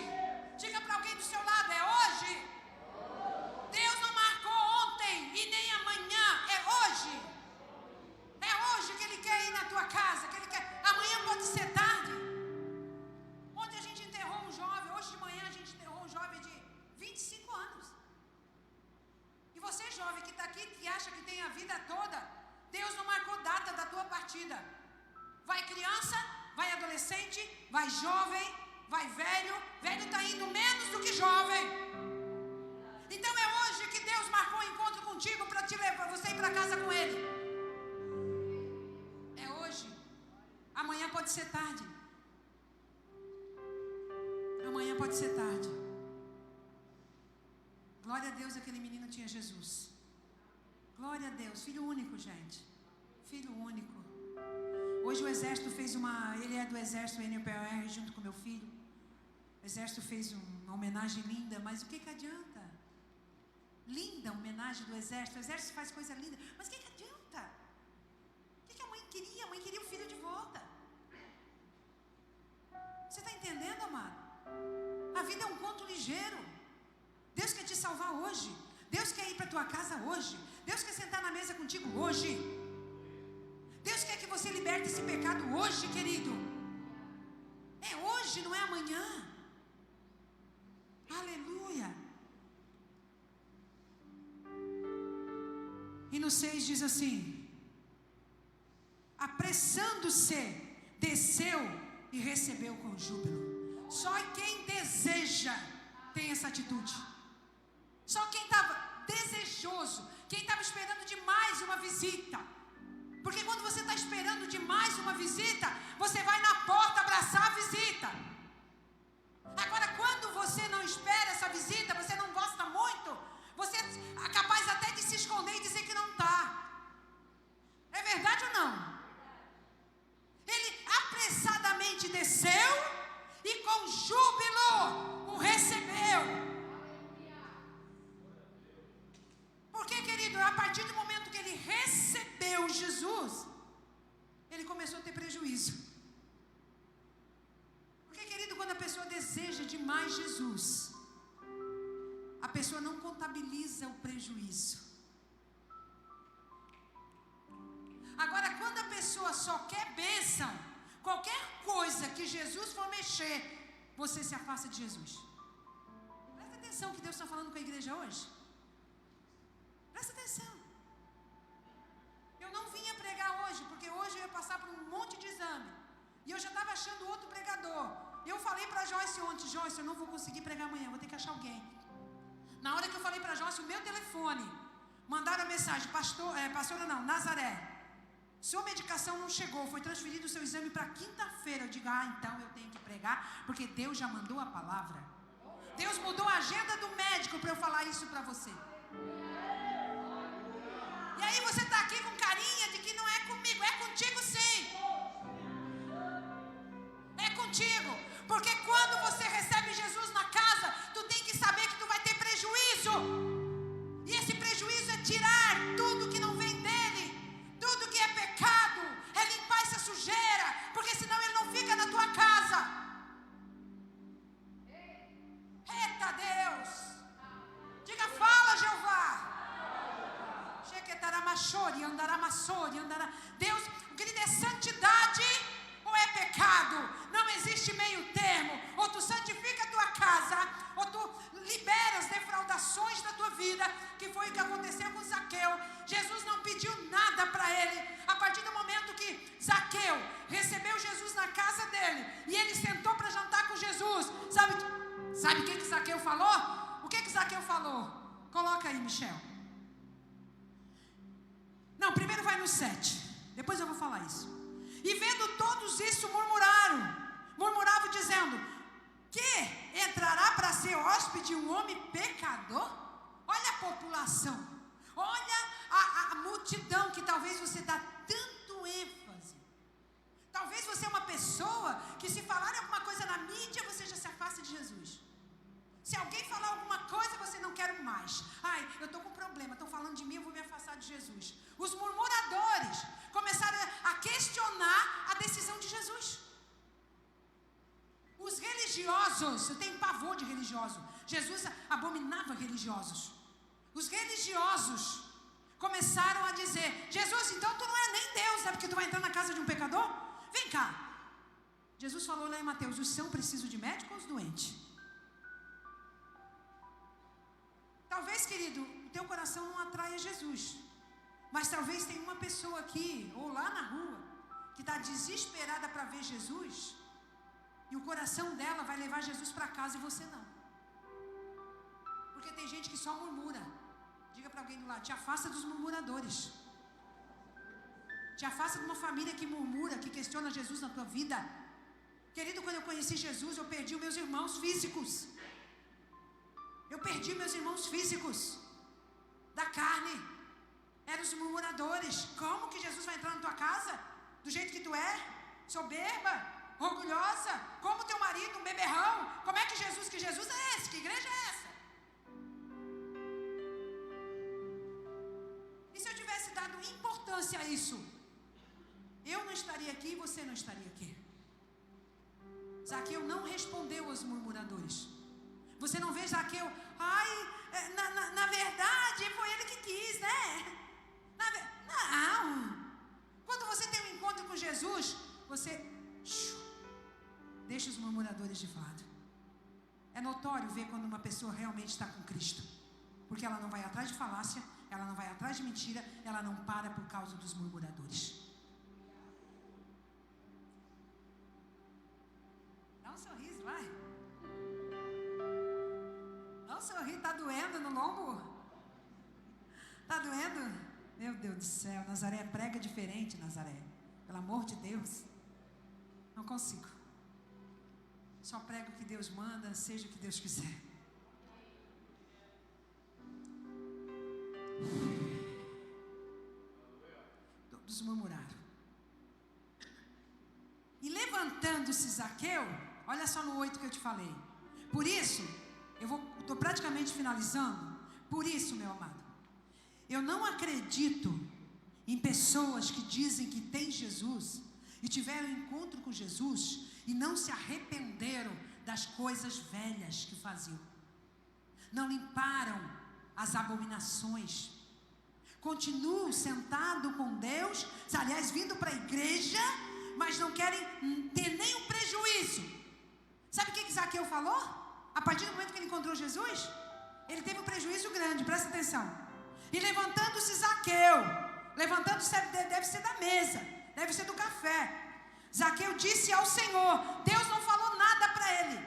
Diga para alguém do seu lado: é hoje. Deus não marcou ontem e nem amanhã. É hoje. É hoje que ele quer ir na tua casa. Que ele quer. Amanhã pode ser tarde. Ontem a gente enterrou um jovem. Hoje de manhã a gente enterrou um jovem de 25 anos. E você, jovem, que está aqui, que acha que tem a vida toda, Deus não marcou data da tua partida. Vai criança, vai adolescente, vai jovem, vai velho. Velho está indo menos do que jovem. Então é hoje que Deus marcou um encontro contigo para te levar, você ir para casa com ele. É hoje. Amanhã pode ser tarde. Amanhã pode ser tarde. Glória a Deus, aquele menino tinha Jesus. Glória a Deus, filho único, gente. Filho único. Hoje o exército fez ele é do exército NPR junto com meu filho. O exército fez uma homenagem linda, mas o que adianta? Linda homenagem do exército. O exército faz coisa linda, mas o que adianta? O que a mãe queria? A mãe queria o filho de volta. Você está entendendo, amado? A vida é um conto ligeiro. Deus quer te salvar hoje. Deus quer ir para a tua casa hoje. Deus quer sentar na mesa contigo hoje. Deus quer que você liberte esse pecado hoje, querido. É hoje, não é amanhã. Aleluia. E no 6 diz assim: apressando-se, desceu e recebeu com júbilo. Só quem deseja tem essa atitude. Só quem estava desejoso, quem estava esperando demais uma visita. Porque quando você está esperando demais uma visita, você vai na porta abraçar a visita. Agora, quando você não espera essa visita, você não gosta muito, você é capaz até de se esconder e dizer que não está. É verdade ou não? Ele apressadamente desceu e com júbilo o recebeu. Porque, querido, a partir do momento que ele recebeu Jesus, ele começou a ter prejuízo. Porque, querido, quando a pessoa deseja demais Jesus, a pessoa não contabiliza o prejuízo. Agora, quando a pessoa só quer bênção, qualquer coisa que Jesus for mexer, você se afasta de Jesus. Presta atenção que Deus está falando com a igreja hoje. Presta atenção. Eu não vinha pregar hoje, porque hoje eu ia passar por um monte de exame. E eu já estava achando outro pregador. Eu falei para a Joyce ontem: Joyce, eu não vou conseguir pregar amanhã, vou ter que achar alguém. Na hora que eu falei para a Joyce, o meu telefone, mandaram a mensagem: pastora não, Nazaré, sua medicação não chegou, foi transferido o seu exame para quinta-feira. Eu digo: então eu tenho que pregar, porque Deus já mandou a palavra. Deus mudou a agenda do médico para eu falar isso para você. E aí você está aqui com carinha de que não é comigo. É contigo sim. É contigo. Porque quando você recebe Jesus na casa, tu tem que saber que tu vai ter prejuízo. E esse prejuízo é tirar tudo que não vem dele, tudo que é pecado, é limpar essa sujeira, porque senão ele não fica na tua casa. Eita Deus. Diga: fala, Jeová. Deus, querido, é santidade ou é pecado? Não existe meio termo. Ou tu santifica a tua casa, ou tu libera as defraudações da tua vida, que foi o que aconteceu com Zaqueu. Jesus não pediu nada para ele. A partir do momento que Zaqueu recebeu Jesus na casa dele e ele sentou para jantar com Jesus, sabe o que Zaqueu falou? O que Zaqueu falou? Coloca aí, Michel. Não, primeiro vai no 7. Depois eu vou falar isso. E vendo todos isso, murmuravam dizendo: que entrará para ser hóspede um homem pecador? Olha a população, olha a multidão que talvez você dá tanto ênfase. Talvez você é uma pessoa que, se falar alguma coisa na mídia, você já se afasta de Jesus. Se alguém falar alguma coisa, você não quer mais. Ai, eu estou com problema, estão falando de mim, eu vou me afastar de Jesus. Os murmuradores começaram a questionar a decisão de Jesus. Os religiosos, eu tenho pavor de religioso. Jesus abominava religiosos. Os religiosos começaram a dizer: Jesus, então tu não é nem Deus, é porque tu vai entrar na casa de um pecador? Vem cá. Jesus falou lá em Mateus: os são precisam de médico ou os doentes? Talvez, querido, o teu coração não atraia Jesus, mas talvez tenha uma pessoa aqui, ou lá na rua, que está desesperada para ver Jesus, e o coração dela vai levar Jesus para casa e você não. Porque tem gente que só murmura. Diga para alguém do lado: te afasta dos murmuradores. Te afasta de uma família que murmura, que questiona Jesus na tua vida. Querido, quando eu conheci Jesus, eu perdi os meus irmãos físicos. Eu perdi meus irmãos físicos, da carne. Eram os murmuradores. Como que Jesus vai entrar na tua casa? Do jeito que tu é? Soberba? Orgulhosa? Como teu marido, um beberrão? Como é que Jesus é esse? Que igreja é essa? E se eu tivesse dado importância a isso, eu não estaria aqui e você não estaria aqui. Zaqueu não respondeu aos murmuradores. Você não vê Zaqueu, na verdade foi ele que quis, né? Não. Quando você tem um encontro com Jesus, você deixa os murmuradores de lado. É notório ver quando uma pessoa realmente está com Cristo, porque ela não vai atrás de falácia, ela não vai atrás de mentira, ela não para por causa dos murmuradores. Dá um sorriso, vai. Dá um sorriso, tá doendo no lombo? Tá doendo? Meu Deus do céu, Nazaré prega diferente, Nazaré. Pelo amor de Deus. Não consigo. Só prego o que Deus manda, seja o que Deus quiser. Todos murmuraram. E levantando-se Zaqueu, olha só no 8 que eu te falei. Por isso, estou praticamente finalizando. Por isso, meu amado, eu não acredito em pessoas que dizem que têm Jesus e tiveram encontro com Jesus e não se arrependeram das coisas velhas que faziam. Não limparam as abominações. Continuam sentado com Deus, aliás, vindo para a igreja, mas não querem ter nenhum prejuízo. Sabe o que Zaqueu falou? A partir do momento que ele encontrou Jesus, ele teve um prejuízo grande, presta atenção. E levantando-se Zaqueu, levantando-se deve ser da mesa, deve ser do café. Zaqueu disse ao Senhor, Deus não falou nada para ele.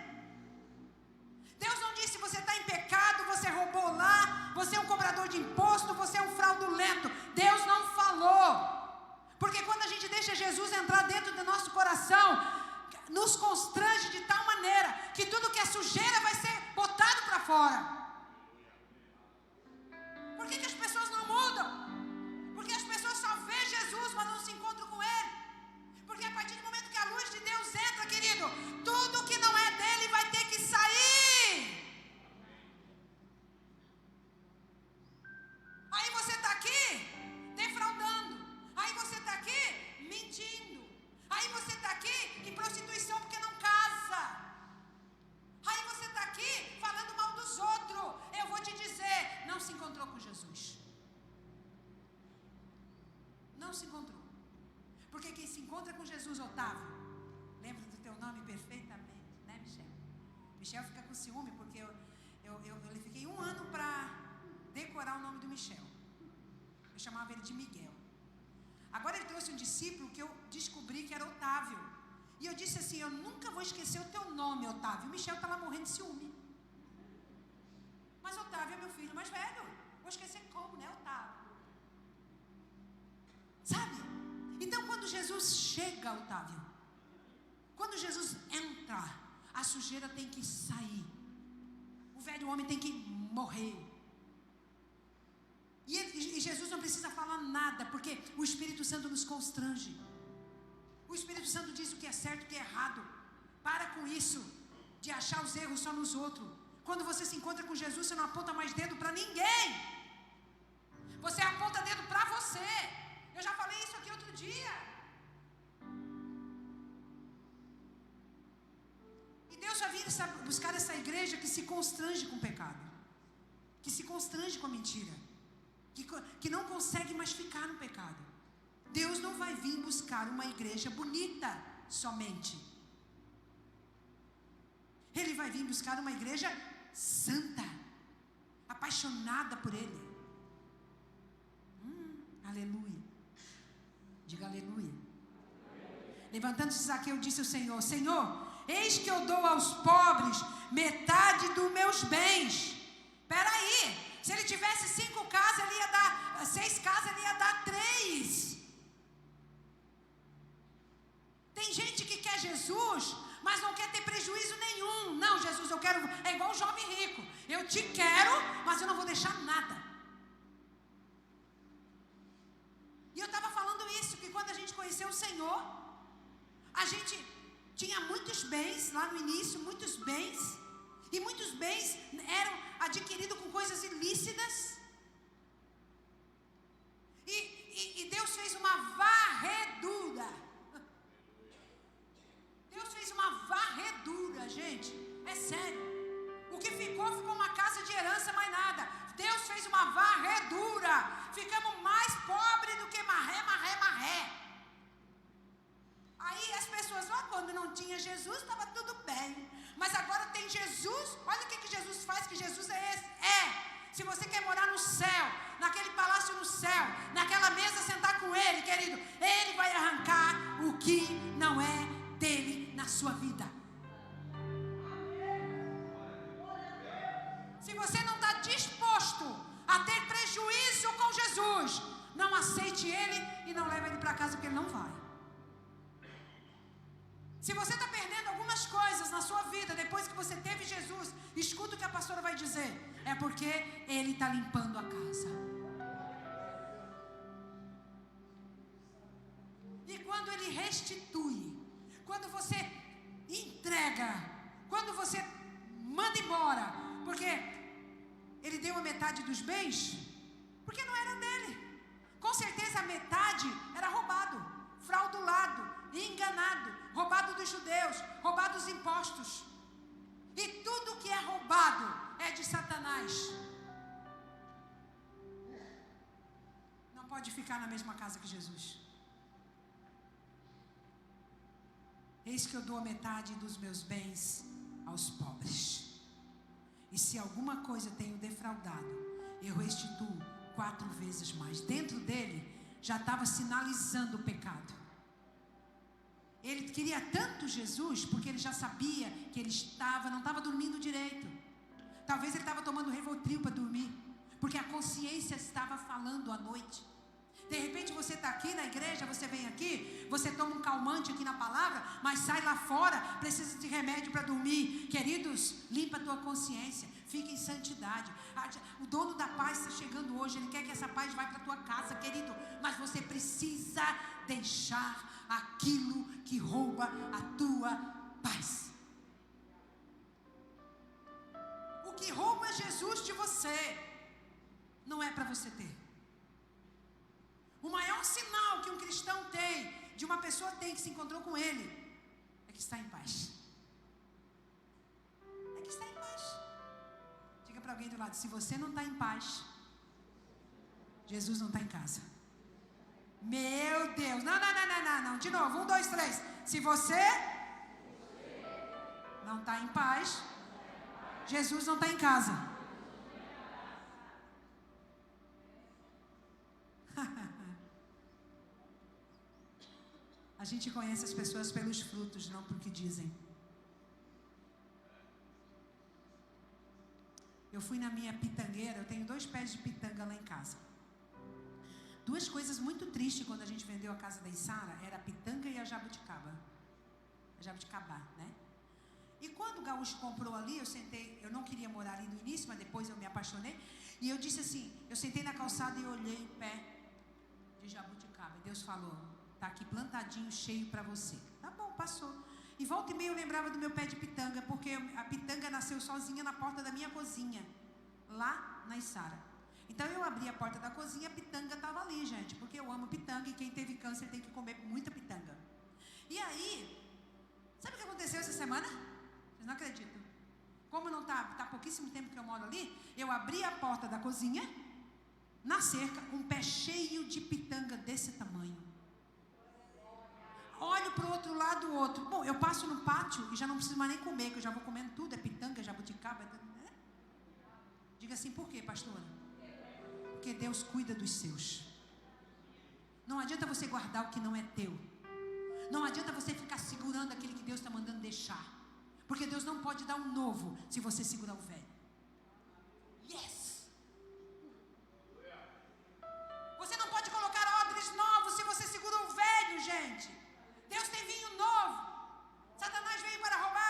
Deus não disse, você está em pecado, você roubou lá, você é um cobrador de imposto, você é um fraudulento. Deus não falou. Porque quando a gente deixa Jesus entrar dentro do nosso coração, nos constrange de tal maneira que tudo que é sujeira vai ser botado para fora. Por que as pessoas não mudam? Porque as pessoas só vêem Jesus, mas não se encontram com Ele. Porque a partir do momento que a luz de Deus entra, querido, tudo que não é dele vai ter que sair. Aí você está aqui defraudando. Aí você está aqui mentindo. Aí você está aqui em prostituição porque não casa. Aí você está aqui falando mal dos outros. Eu vou te dizer, não se encontrou com Jesus. Não se encontrou. Porque quem se encontra com Jesus, Otávio, lembra do teu nome perfeitamente, né, Michel? Michel fica com ciúme porque eu fiquei 1 ano para decorar o nome do Michel. Eu chamava ele de Miguel. Agora ele trouxe um discípulo que eu descobri que era Otávio. E eu disse assim, eu nunca vou esquecer o teu nome, Otávio. O Michel está lá morrendo de ciúme. Mas Otávio é meu filho mais velho. Vou esquecer como, né, Otávio? Sabe? Então quando Jesus chega, Otávio, quando Jesus entra, a sujeira tem que sair. O velho homem tem que morrer. E Jesus não precisa falar nada, porque o Espírito Santo nos constrange. O Espírito Santo diz o que é certo e o que é errado. Para com isso, de achar os erros só nos outros. Quando você se encontra com Jesus, você não aponta mais dedo para ninguém. Você aponta dedo para você. Eu já falei isso aqui outro dia. E Deus já vir buscar essa igreja que se constrange com o pecado, que se constrange com a mentira, que não consegue mais ficar no pecado. Deus não vai vir buscar uma igreja bonita somente. Ele vai vir buscar uma igreja santa, apaixonada por Ele. Aleluia. Diga aleluia. Levantando-se Zaqueu, disse ao Senhor, Senhor, eis que eu dou aos pobres metade dos meus bens. Espera aí, se ele tivesse 5 casas, ele ia dar 6 casas, ele ia dar 3. Tem gente que quer Jesus, mas mas não quer ter prejuízo nenhum. Não, Jesus, eu quero, é igual o jovem rico, eu te quero, mas eu não vou deixar nada. E eu estava falando isso, que quando a gente conheceu o Senhor, a gente tinha muitos bens, lá no início, muitos bens, e muitos bens eram adquiridos com coisas ilícitas. E Deus fez uma varredura. Deus fez uma varredura, gente. É sério. O que ficou uma casa de herança, mais nada. Deus fez uma varredura. Ficamos mais pobres do que marré. Aí as pessoas, quando não tinha Jesus, estava tudo bem. Mas agora tem Jesus. Olha o que Jesus faz, que Jesus é esse. Se você quer morar no céu, naquele palácio no céu, naquela mesa sentar com Ele, querido, Ele vai arrancar o que não é dele na sua vida. Se você não está disposto a ter prejuízo com Jesus, não aceite Ele e não leve Ele para casa, porque Ele não vai. Se você está perdendo algumas coisas na sua vida depois que você teve Jesus, escuta o que a pastora vai dizer. É porque Ele está limpando a casa. E quando Ele restitui, quando você entrega, quando você manda embora, porque Ele deu a metade dos bens, porque não era dele. Com certeza a metade era roubado, fraudulado, enganado, roubado dos judeus, roubado dos impostos. E tudo que é roubado é de Satanás. Não pode ficar na mesma casa que Jesus. Eis que eu dou a metade dos meus bens aos pobres. E se alguma coisa tenho defraudado, eu restituo 4 vezes mais. Dentro dele já estava sinalizando o pecado. Ele queria tanto Jesus, porque ele já sabia que ele não estava dormindo direito. Talvez ele estava tomando Rivotril para dormir, porque a consciência estava falando à noite. De repente você está aqui na igreja, você vem aqui, você toma um calmante aqui na palavra, mas sai lá fora, precisa de remédio para dormir. Queridos, limpa a tua consciência, fica em santidade. O dono da paz está chegando hoje, ele quer que essa paz vá para a tua casa, querido, mas você precisa deixar aquilo que rouba a tua paz. O que rouba Jesus de você não é para você ter. O maior sinal que um cristão tem, de uma pessoa tem que se encontrou com Ele, é que está em paz. É que está em paz. Diga para alguém do lado, se você não está em paz, Jesus não está em casa. Meu Deus, não, de novo, 1, 2, 3. Se você não está em paz, Jesus não está em casa. A gente conhece as pessoas pelos frutos, não por que dizem. Eu fui na minha pitangueira, eu tenho 2 pés de pitanga lá em casa. 2 coisas muito tristes quando a gente vendeu a casa da Isara, era a pitanga e a jabuticaba. A jabuticabá, né? E quando o gaúcho comprou ali, eu sentei, eu não queria morar ali no início, mas depois eu me apaixonei. E eu disse assim, eu sentei na calçada e olhei o pé de jabuticaba. E Deus falou, tá aqui plantadinho, cheio para você. Tá bom, passou. E volta e meia eu lembrava do meu pé de pitanga, porque a pitanga nasceu sozinha na porta da minha cozinha, lá na Isara. Então eu abri a porta da cozinha, a pitanga estava ali, gente, porque eu amo pitanga e quem teve câncer tem que comer muita pitanga. E aí, sabe o que aconteceu essa semana? Vocês não acreditam. Como não tá pouquíssimo tempo que eu moro ali, eu abri a porta da cozinha, na cerca, um pé cheio de pitanga desse tamanho. Olho para o outro lado, o outro. Bom, eu passo no pátio e já não preciso mais nem comer, que eu já vou comendo tudo, é pitanga, jabuticaba, né? Diga assim, por quê, pastora? Porque Deus cuida dos seus. Não adianta você guardar o que não é teu. Não adianta você ficar segurando aquele que Deus está mandando deixar. Porque Deus não pode dar um novo se você segurar o velho. Yes! Você não pode colocar odres novos se você segurou o velho, gente. Deus tem vinho novo. Satanás veio para roubar,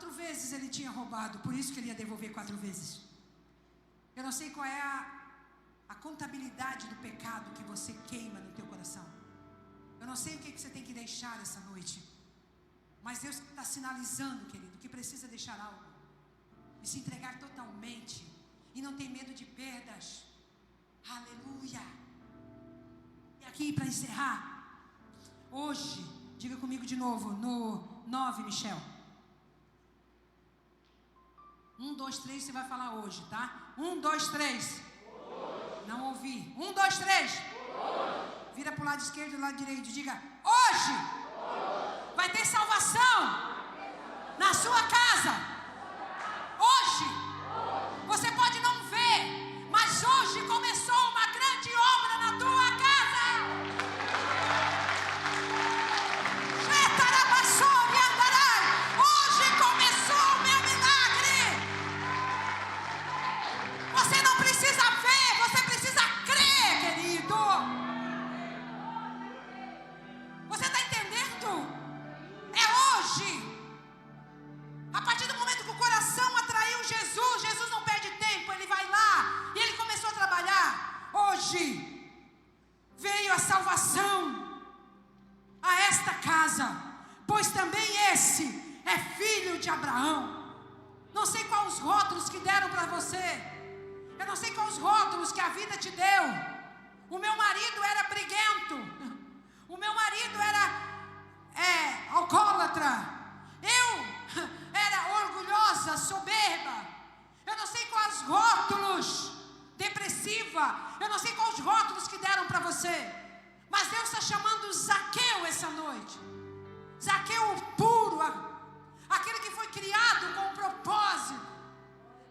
4 vezes ele tinha roubado, por isso que ele ia devolver 4 vezes. Eu não sei qual é a contabilidade do pecado que você queima no teu coração. Eu não sei o que você tem que deixar essa noite. Mas Deus está sinalizando, querido, que precisa deixar algo. E se entregar totalmente. E não ter medo de perdas. Aleluia. E aqui para encerrar. Hoje, diga comigo de novo, no 9, Michel. 1, 2, 3, você vai falar hoje, tá? 1, 2, 3. Não ouvi. 1, 2, 3. Vira para o lado esquerdo e o lado direito. Diga, hoje vai ter salvação na sua casa. Hoje. Você pode não ver, mas hoje começou uma grande obra na tua casa. Hoje começou o meu milagre. Você não precisa ver, você precisa crer, querido. Você está entendendo? É hoje. A partir do momento que o coração atraiu Jesus, Jesus não perde tempo, ele vai lá e ele começou a trabalhar. Hoje veio a salvação a esta casa, pois também esse é filho de Abraão. Não sei quais os rótulos que deram para você. Eu não sei quais os rótulos que a vida te deu. O meu marido era briguento. O meu marido era alcoólatra. Eu era orgulhosa, soberba. Eu não sei quais rótulos, depressiva. Eu não sei quais rótulos que deram para você. Mas Deus está chamando Zaqueu essa noite. Zaqueu puro, aquele que foi criado com um propósito.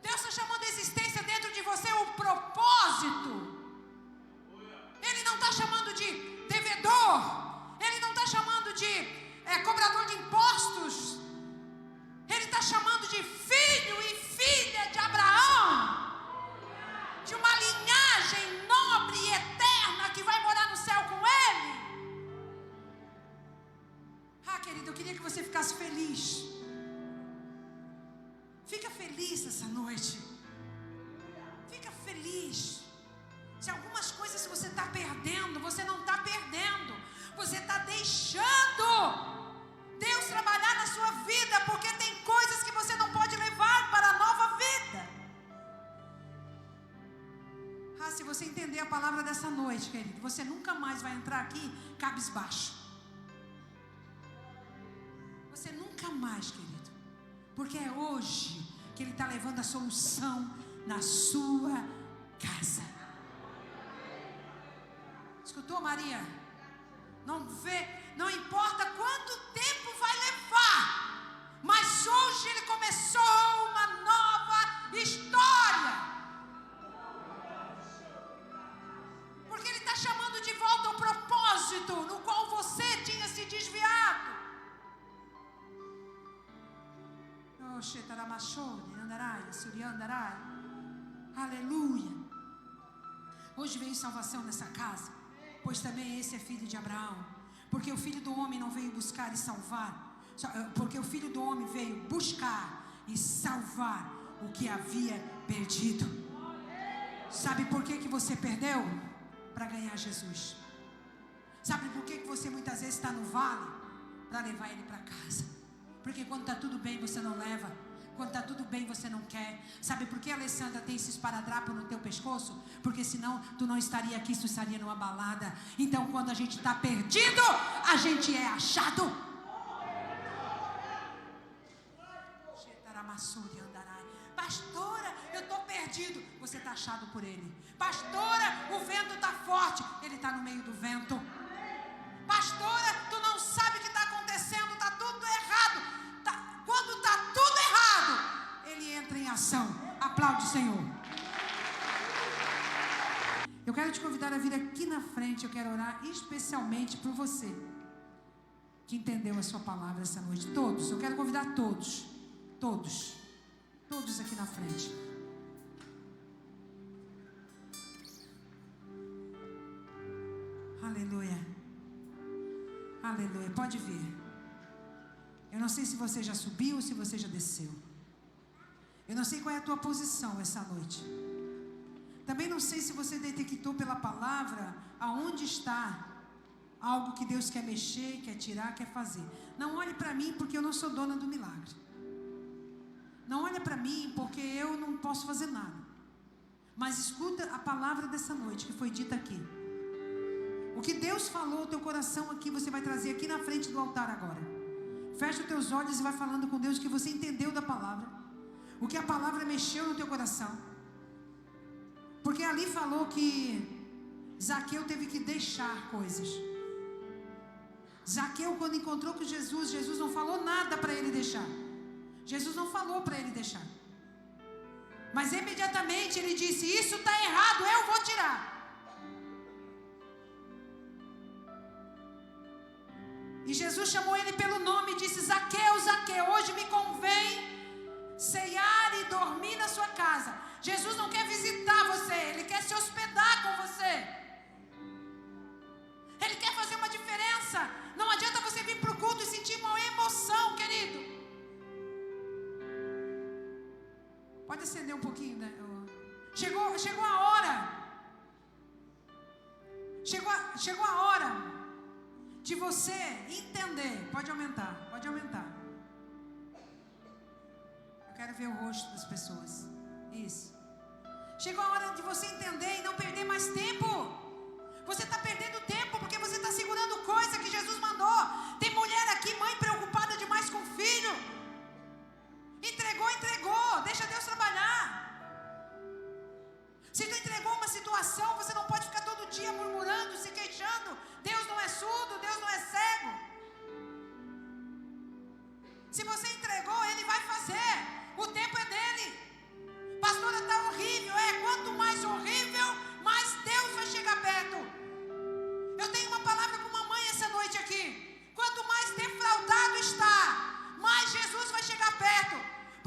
Deus está chamando a existência dentro de você o propósito. Ele não está chamando de devedor. Ele não está chamando de cobrador de impostos. Ele está chamando de filho e filha de Abraão. De uma linhagem nobre e eterna que vai morar no céu com ele. Querido, eu queria que você ficasse feliz. Fica feliz essa noite. Fica feliz. Se algumas coisas você está perdendo, você não está perdendo. Você está deixando Deus trabalhar na sua vida, porque tem coisas que você não pode levar para a nova vida. Se você entender a palavra dessa noite, querido, você nunca mais vai entrar aqui cabisbaixo. Você nunca mais, querido. Porque é hoje que Ele está levando a solução na sua casa. Escutou, Maria? Não importa quanto tempo vai levar, mas hoje Ele começou uma nova história. Porque Ele está chamando de volta o propósito no qual você tinha se desviado. Aleluia. Hoje veio salvação nessa casa, pois também esse é filho de Abraão. Porque o filho do homem não veio buscar e salvar, porque o filho do homem veio buscar e salvar o que havia perdido. Sabe por que você perdeu? Para ganhar Jesus. Sabe por que você muitas vezes está no vale? Para levar ele para casa. Porque quando está tudo bem você não leva. Quando está tudo bem você não quer. Sabe por que a Alessandra tem esse esparadrapo no teu pescoço? Porque senão tu não estaria aqui, tu estaria numa balada. Então quando a gente está perdido, a gente é achado. Pastora, eu estou perdido. Você está achado por Ele. Pastora, o vento está forte. Ele está no meio do vento. Pastora, tu não sabe o que está acontecendo. Está tudo errado. Quando está tudo errado, Ele entra em ação. Aplaude o Senhor. Eu quero te convidar a vir aqui na frente. Eu quero orar especialmente por você que entendeu a sua palavra essa noite. Todos, eu quero convidar todos. Todos aqui na frente. Aleluia. Aleluia. Pode vir. Eu não sei se você já subiu ou se você já desceu. Eu não sei qual é a tua posição essa noite. Também não sei se você detectou pela palavra aonde está algo que Deus quer mexer, quer tirar, quer fazer. Não olhe para mim porque eu não sou dona do milagre. Não olhe para mim porque eu não posso fazer nada. Mas escuta a palavra dessa noite que foi dita aqui. O que Deus falou ao teu coração aqui, você vai trazer aqui na frente do altar agora. Fecha os teus olhos e vai falando com Deus o que você entendeu da palavra. O que a palavra mexeu no teu coração. Porque ali falou que Zaqueu teve que deixar coisas. Zaqueu, quando encontrou com Jesus, Jesus não falou nada para ele deixar. Jesus não falou para ele deixar. Mas imediatamente ele disse: isso está errado, eu vou tirar. E Jesus chamou ele pelo nome e disse: Zaqueu, Zaqueu, hoje me convém ceiar e dormir na sua casa. Jesus não quer visitar você, Ele quer se hospedar com você. Ele quer fazer uma diferença. Não adianta você vir para o culto e sentir uma emoção, querido. Pode acender um pouquinho, né? Chegou a hora. Chegou a hora de você entender. Pode aumentar, pode aumentar. Eu quero ver o rosto das pessoas. Isso. Chegou a hora de você entender e não perder mais tempo. Você está perdendo tempo porque você está segurando coisa que Jesus mandou. Tem mulher aqui, mãe preocupada demais com o filho. Entregou, deixa Deus trabalhar. Se tu entregou uma situação, você não pode ficar todo dia murmurando, se queixando. Deus não é surdo, Deus não é cego. Se você entregou, Ele vai fazer. O tempo é dele. Pastora, está horrível. Quanto mais horrível, mais Deus vai chegar perto. Eu tenho uma palavra para uma mãe essa noite aqui. Quanto mais defraudado está, mais Jesus vai chegar perto.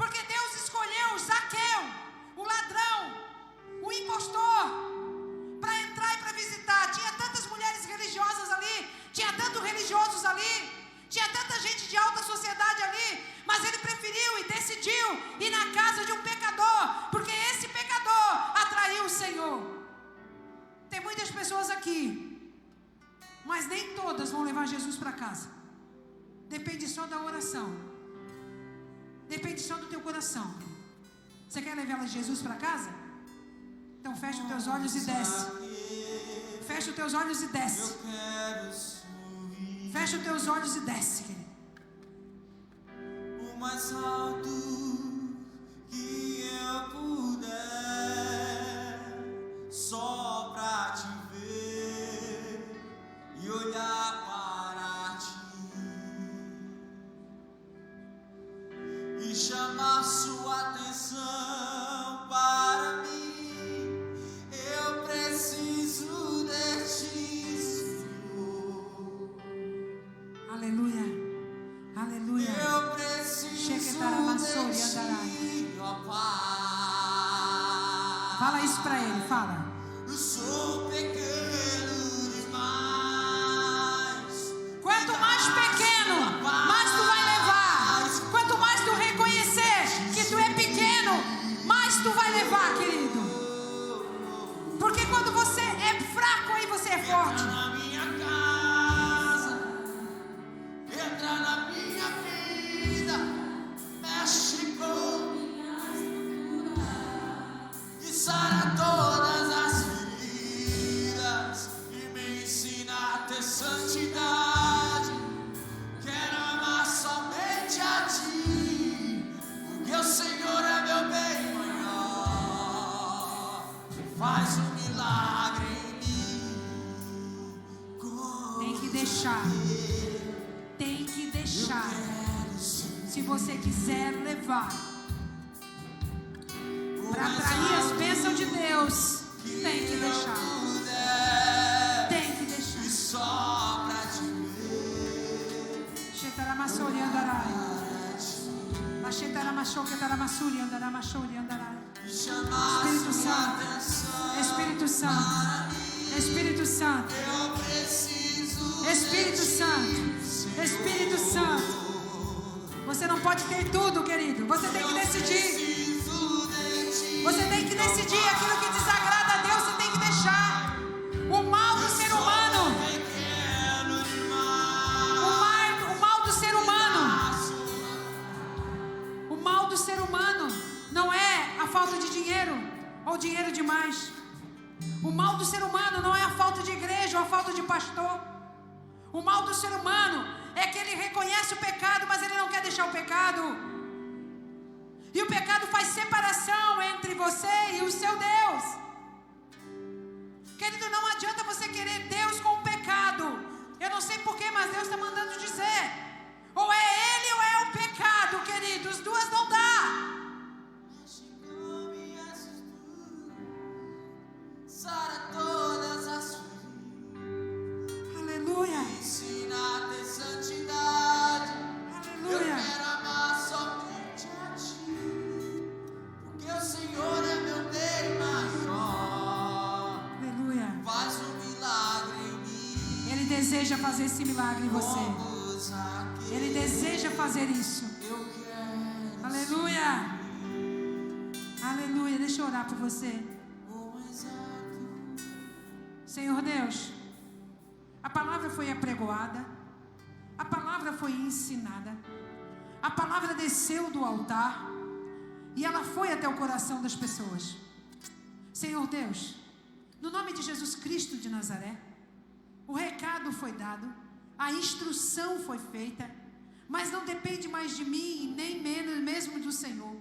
Porque Deus escolheu Zaqueu, o ladrão, o impostor, para entrar e para visitar. Tinha tantas mulheres religiosas ali, tinha tantos religiosos ali, tinha tanta gente de alta sociedade ali, mas ele preferiu e decidiu ir na casa de um pecador, porque esse pecador atraiu o Senhor. Tem muitas pessoas aqui, mas nem todas vão levar Jesus para casa. Depende só da oração. Depende só do teu coração. Você quer levar Jesus para casa? Então fecha os teus olhos e desce. Fecha os teus olhos e desce. Fecha os teus olhos e desce, querido. O mais alto que eu puder, só pra te ver e olhar para ti e chamar sua atenção para mim. Eu preciso de ti, Senhor. Aleluia. Aleluia. Eu preciso de ti, ó Pai. Fala isso para ele, fala. Eu sou pequeno demais. Quanto mais pequeno, mais tu vai levar. Quanto mais tu reconhecer que tu é pequeno, mais tu vai levar, querido. Porque quando você é fraco, aí você é forte. Entra na minha casa, entra na minha vida, mexe com e sara todas as feridas e me ensina a ter santidade. Quero amar somente a ti, porque o Senhor é meu bem maior. Faz um milagre em mim. Tem que deixar. Tem que deixar. Se você quiser levar para atrair as bênçãos de Deus, tem que deixar. Tem que deixar. E só pra te ver. Xetaramassori andarai. Xetaramassori andarai. E chamar Espírito sua Santo. atenção. Espírito Santo. Espírito Santo. Eu preciso Espírito Santo. Espírito Santo. Você não pode ter tudo, querido. Você tem que decidir. Você tem que decidir aquilo que desagrada a Deus. Você tem que deixar o mal do ser humano. O mal do ser humano. O mal do ser humano não é a falta de dinheiro ou dinheiro demais. O mal do ser humano não é a falta de igreja ou a falta de pastor. O mal do ser humano é que ele reconhece o pecado, mas ele não quer deixar o pecado. E o pecado faz separação entre você e o seu Deus. Querido, não adianta você querer Deus com o pecado. Eu não sei porquê, mas Deus está mandando dizer. Ou é ele ou é o pecado, querido. As duas não dá. Sara todas as feridas. Aleluia. Ensina a ter santidade. Aleluia. Eu quero amar somente a ti, porque o Senhor é meu bem maior. Aleluia. Faz um milagre em mim. Ele deseja fazer esse milagre em você. Ele deseja fazer isso. Eu quero. Aleluia. Aleluia. Deixa eu orar por você. Senhor Deus, a palavra foi apregoada, a palavra foi ensinada, a palavra desceu do altar e ela foi até o coração das pessoas. Senhor Deus, no nome de Jesus Cristo de Nazaré, o recado foi dado, a instrução foi feita, mas não depende mais de mim e nem menos mesmo do Senhor.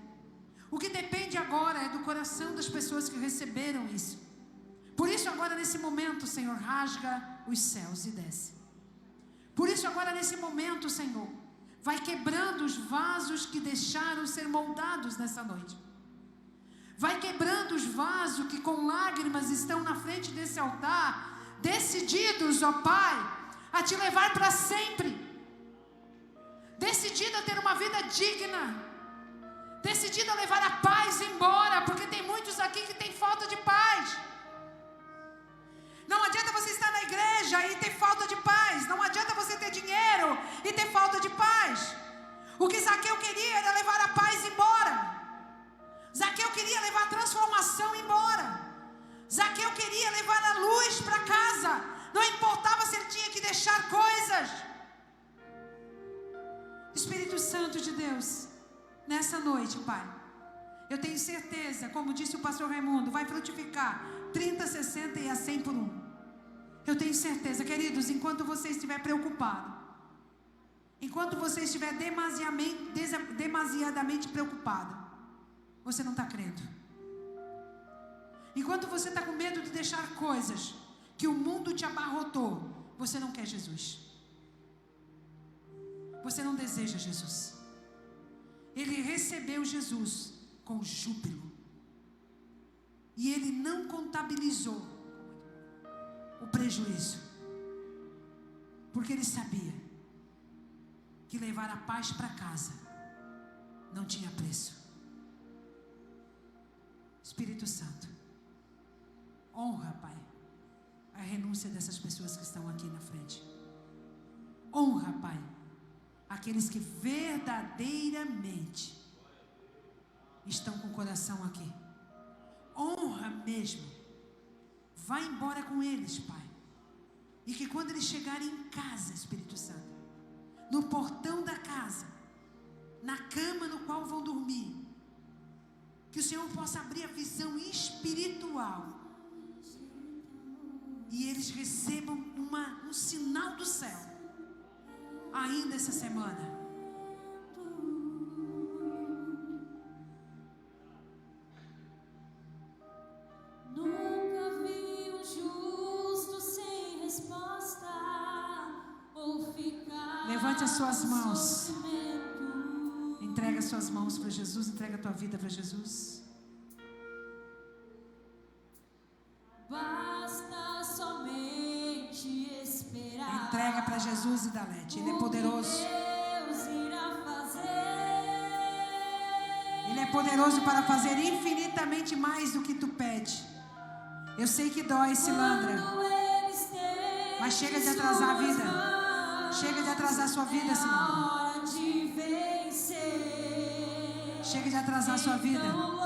O que depende agora é do coração das pessoas que receberam isso. Por isso agora nesse momento, Senhor, rasga os céus e desce. Por isso agora nesse momento, Senhor, vai quebrando os vasos que deixaram ser moldados nessa noite. Vai quebrando os vasos que com lágrimas estão na frente desse altar, decididos, ó Pai, a te levar para sempre. Decidido a ter uma vida digna. Decidido a levar a paz embora, porque tem muitos aqui que têm falta de paz. Não adianta você estar na igreja e ter falta de paz. Não adianta você ter dinheiro e ter falta de paz. O que Zaqueu queria era levar a paz embora. Zaqueu queria levar a transformação embora. Zaqueu queria levar a luz para casa. Não importava se ele tinha que deixar coisas. Espírito Santo de Deus, nessa noite, Pai, eu tenho certeza, como disse o pastor Raimundo, vai frutificar 30, 60 e a 100 por 1. Eu tenho certeza, queridos, enquanto você estiver preocupado, enquanto você estiver demasiadamente preocupado, você não está crendo. Enquanto você está com medo de deixar coisas que o mundo te abarrotou, você não quer Jesus. Você não deseja Jesus. Ele recebeu Jesus com júbilo. E ele não contabilizou o prejuízo. Porque ele sabia que levar a paz para casa não tinha preço. Espírito Santo, honra, Pai, a renúncia dessas pessoas que estão aqui na frente. Honra, Pai, aqueles que verdadeiramente estão com o coração aqui. Honra mesmo. Vai embora com eles, Pai. E que quando eles chegarem em casa, Espírito Santo, no portão da casa, na cama no qual vão dormir, que o Senhor possa abrir a visão espiritual e eles recebam um sinal do céu ainda essa semana. Nunca vi um justo sem resposta ou ficar. Levante as suas mãos. Entrega as suas mãos para Jesus. Entrega a tua vida para Jesus. Basta somente esperar. Entrega para Jesus e Dalete. Ele é poderoso. Deus irá fazer. Ele é poderoso para fazer infinitamente mais do que tu pede. Eu sei que dói, Silandra, mas chega de atrasar a vida. Chega de atrasar a sua vida, Silandra. Hora de vencer. Chega de atrasar a sua vida.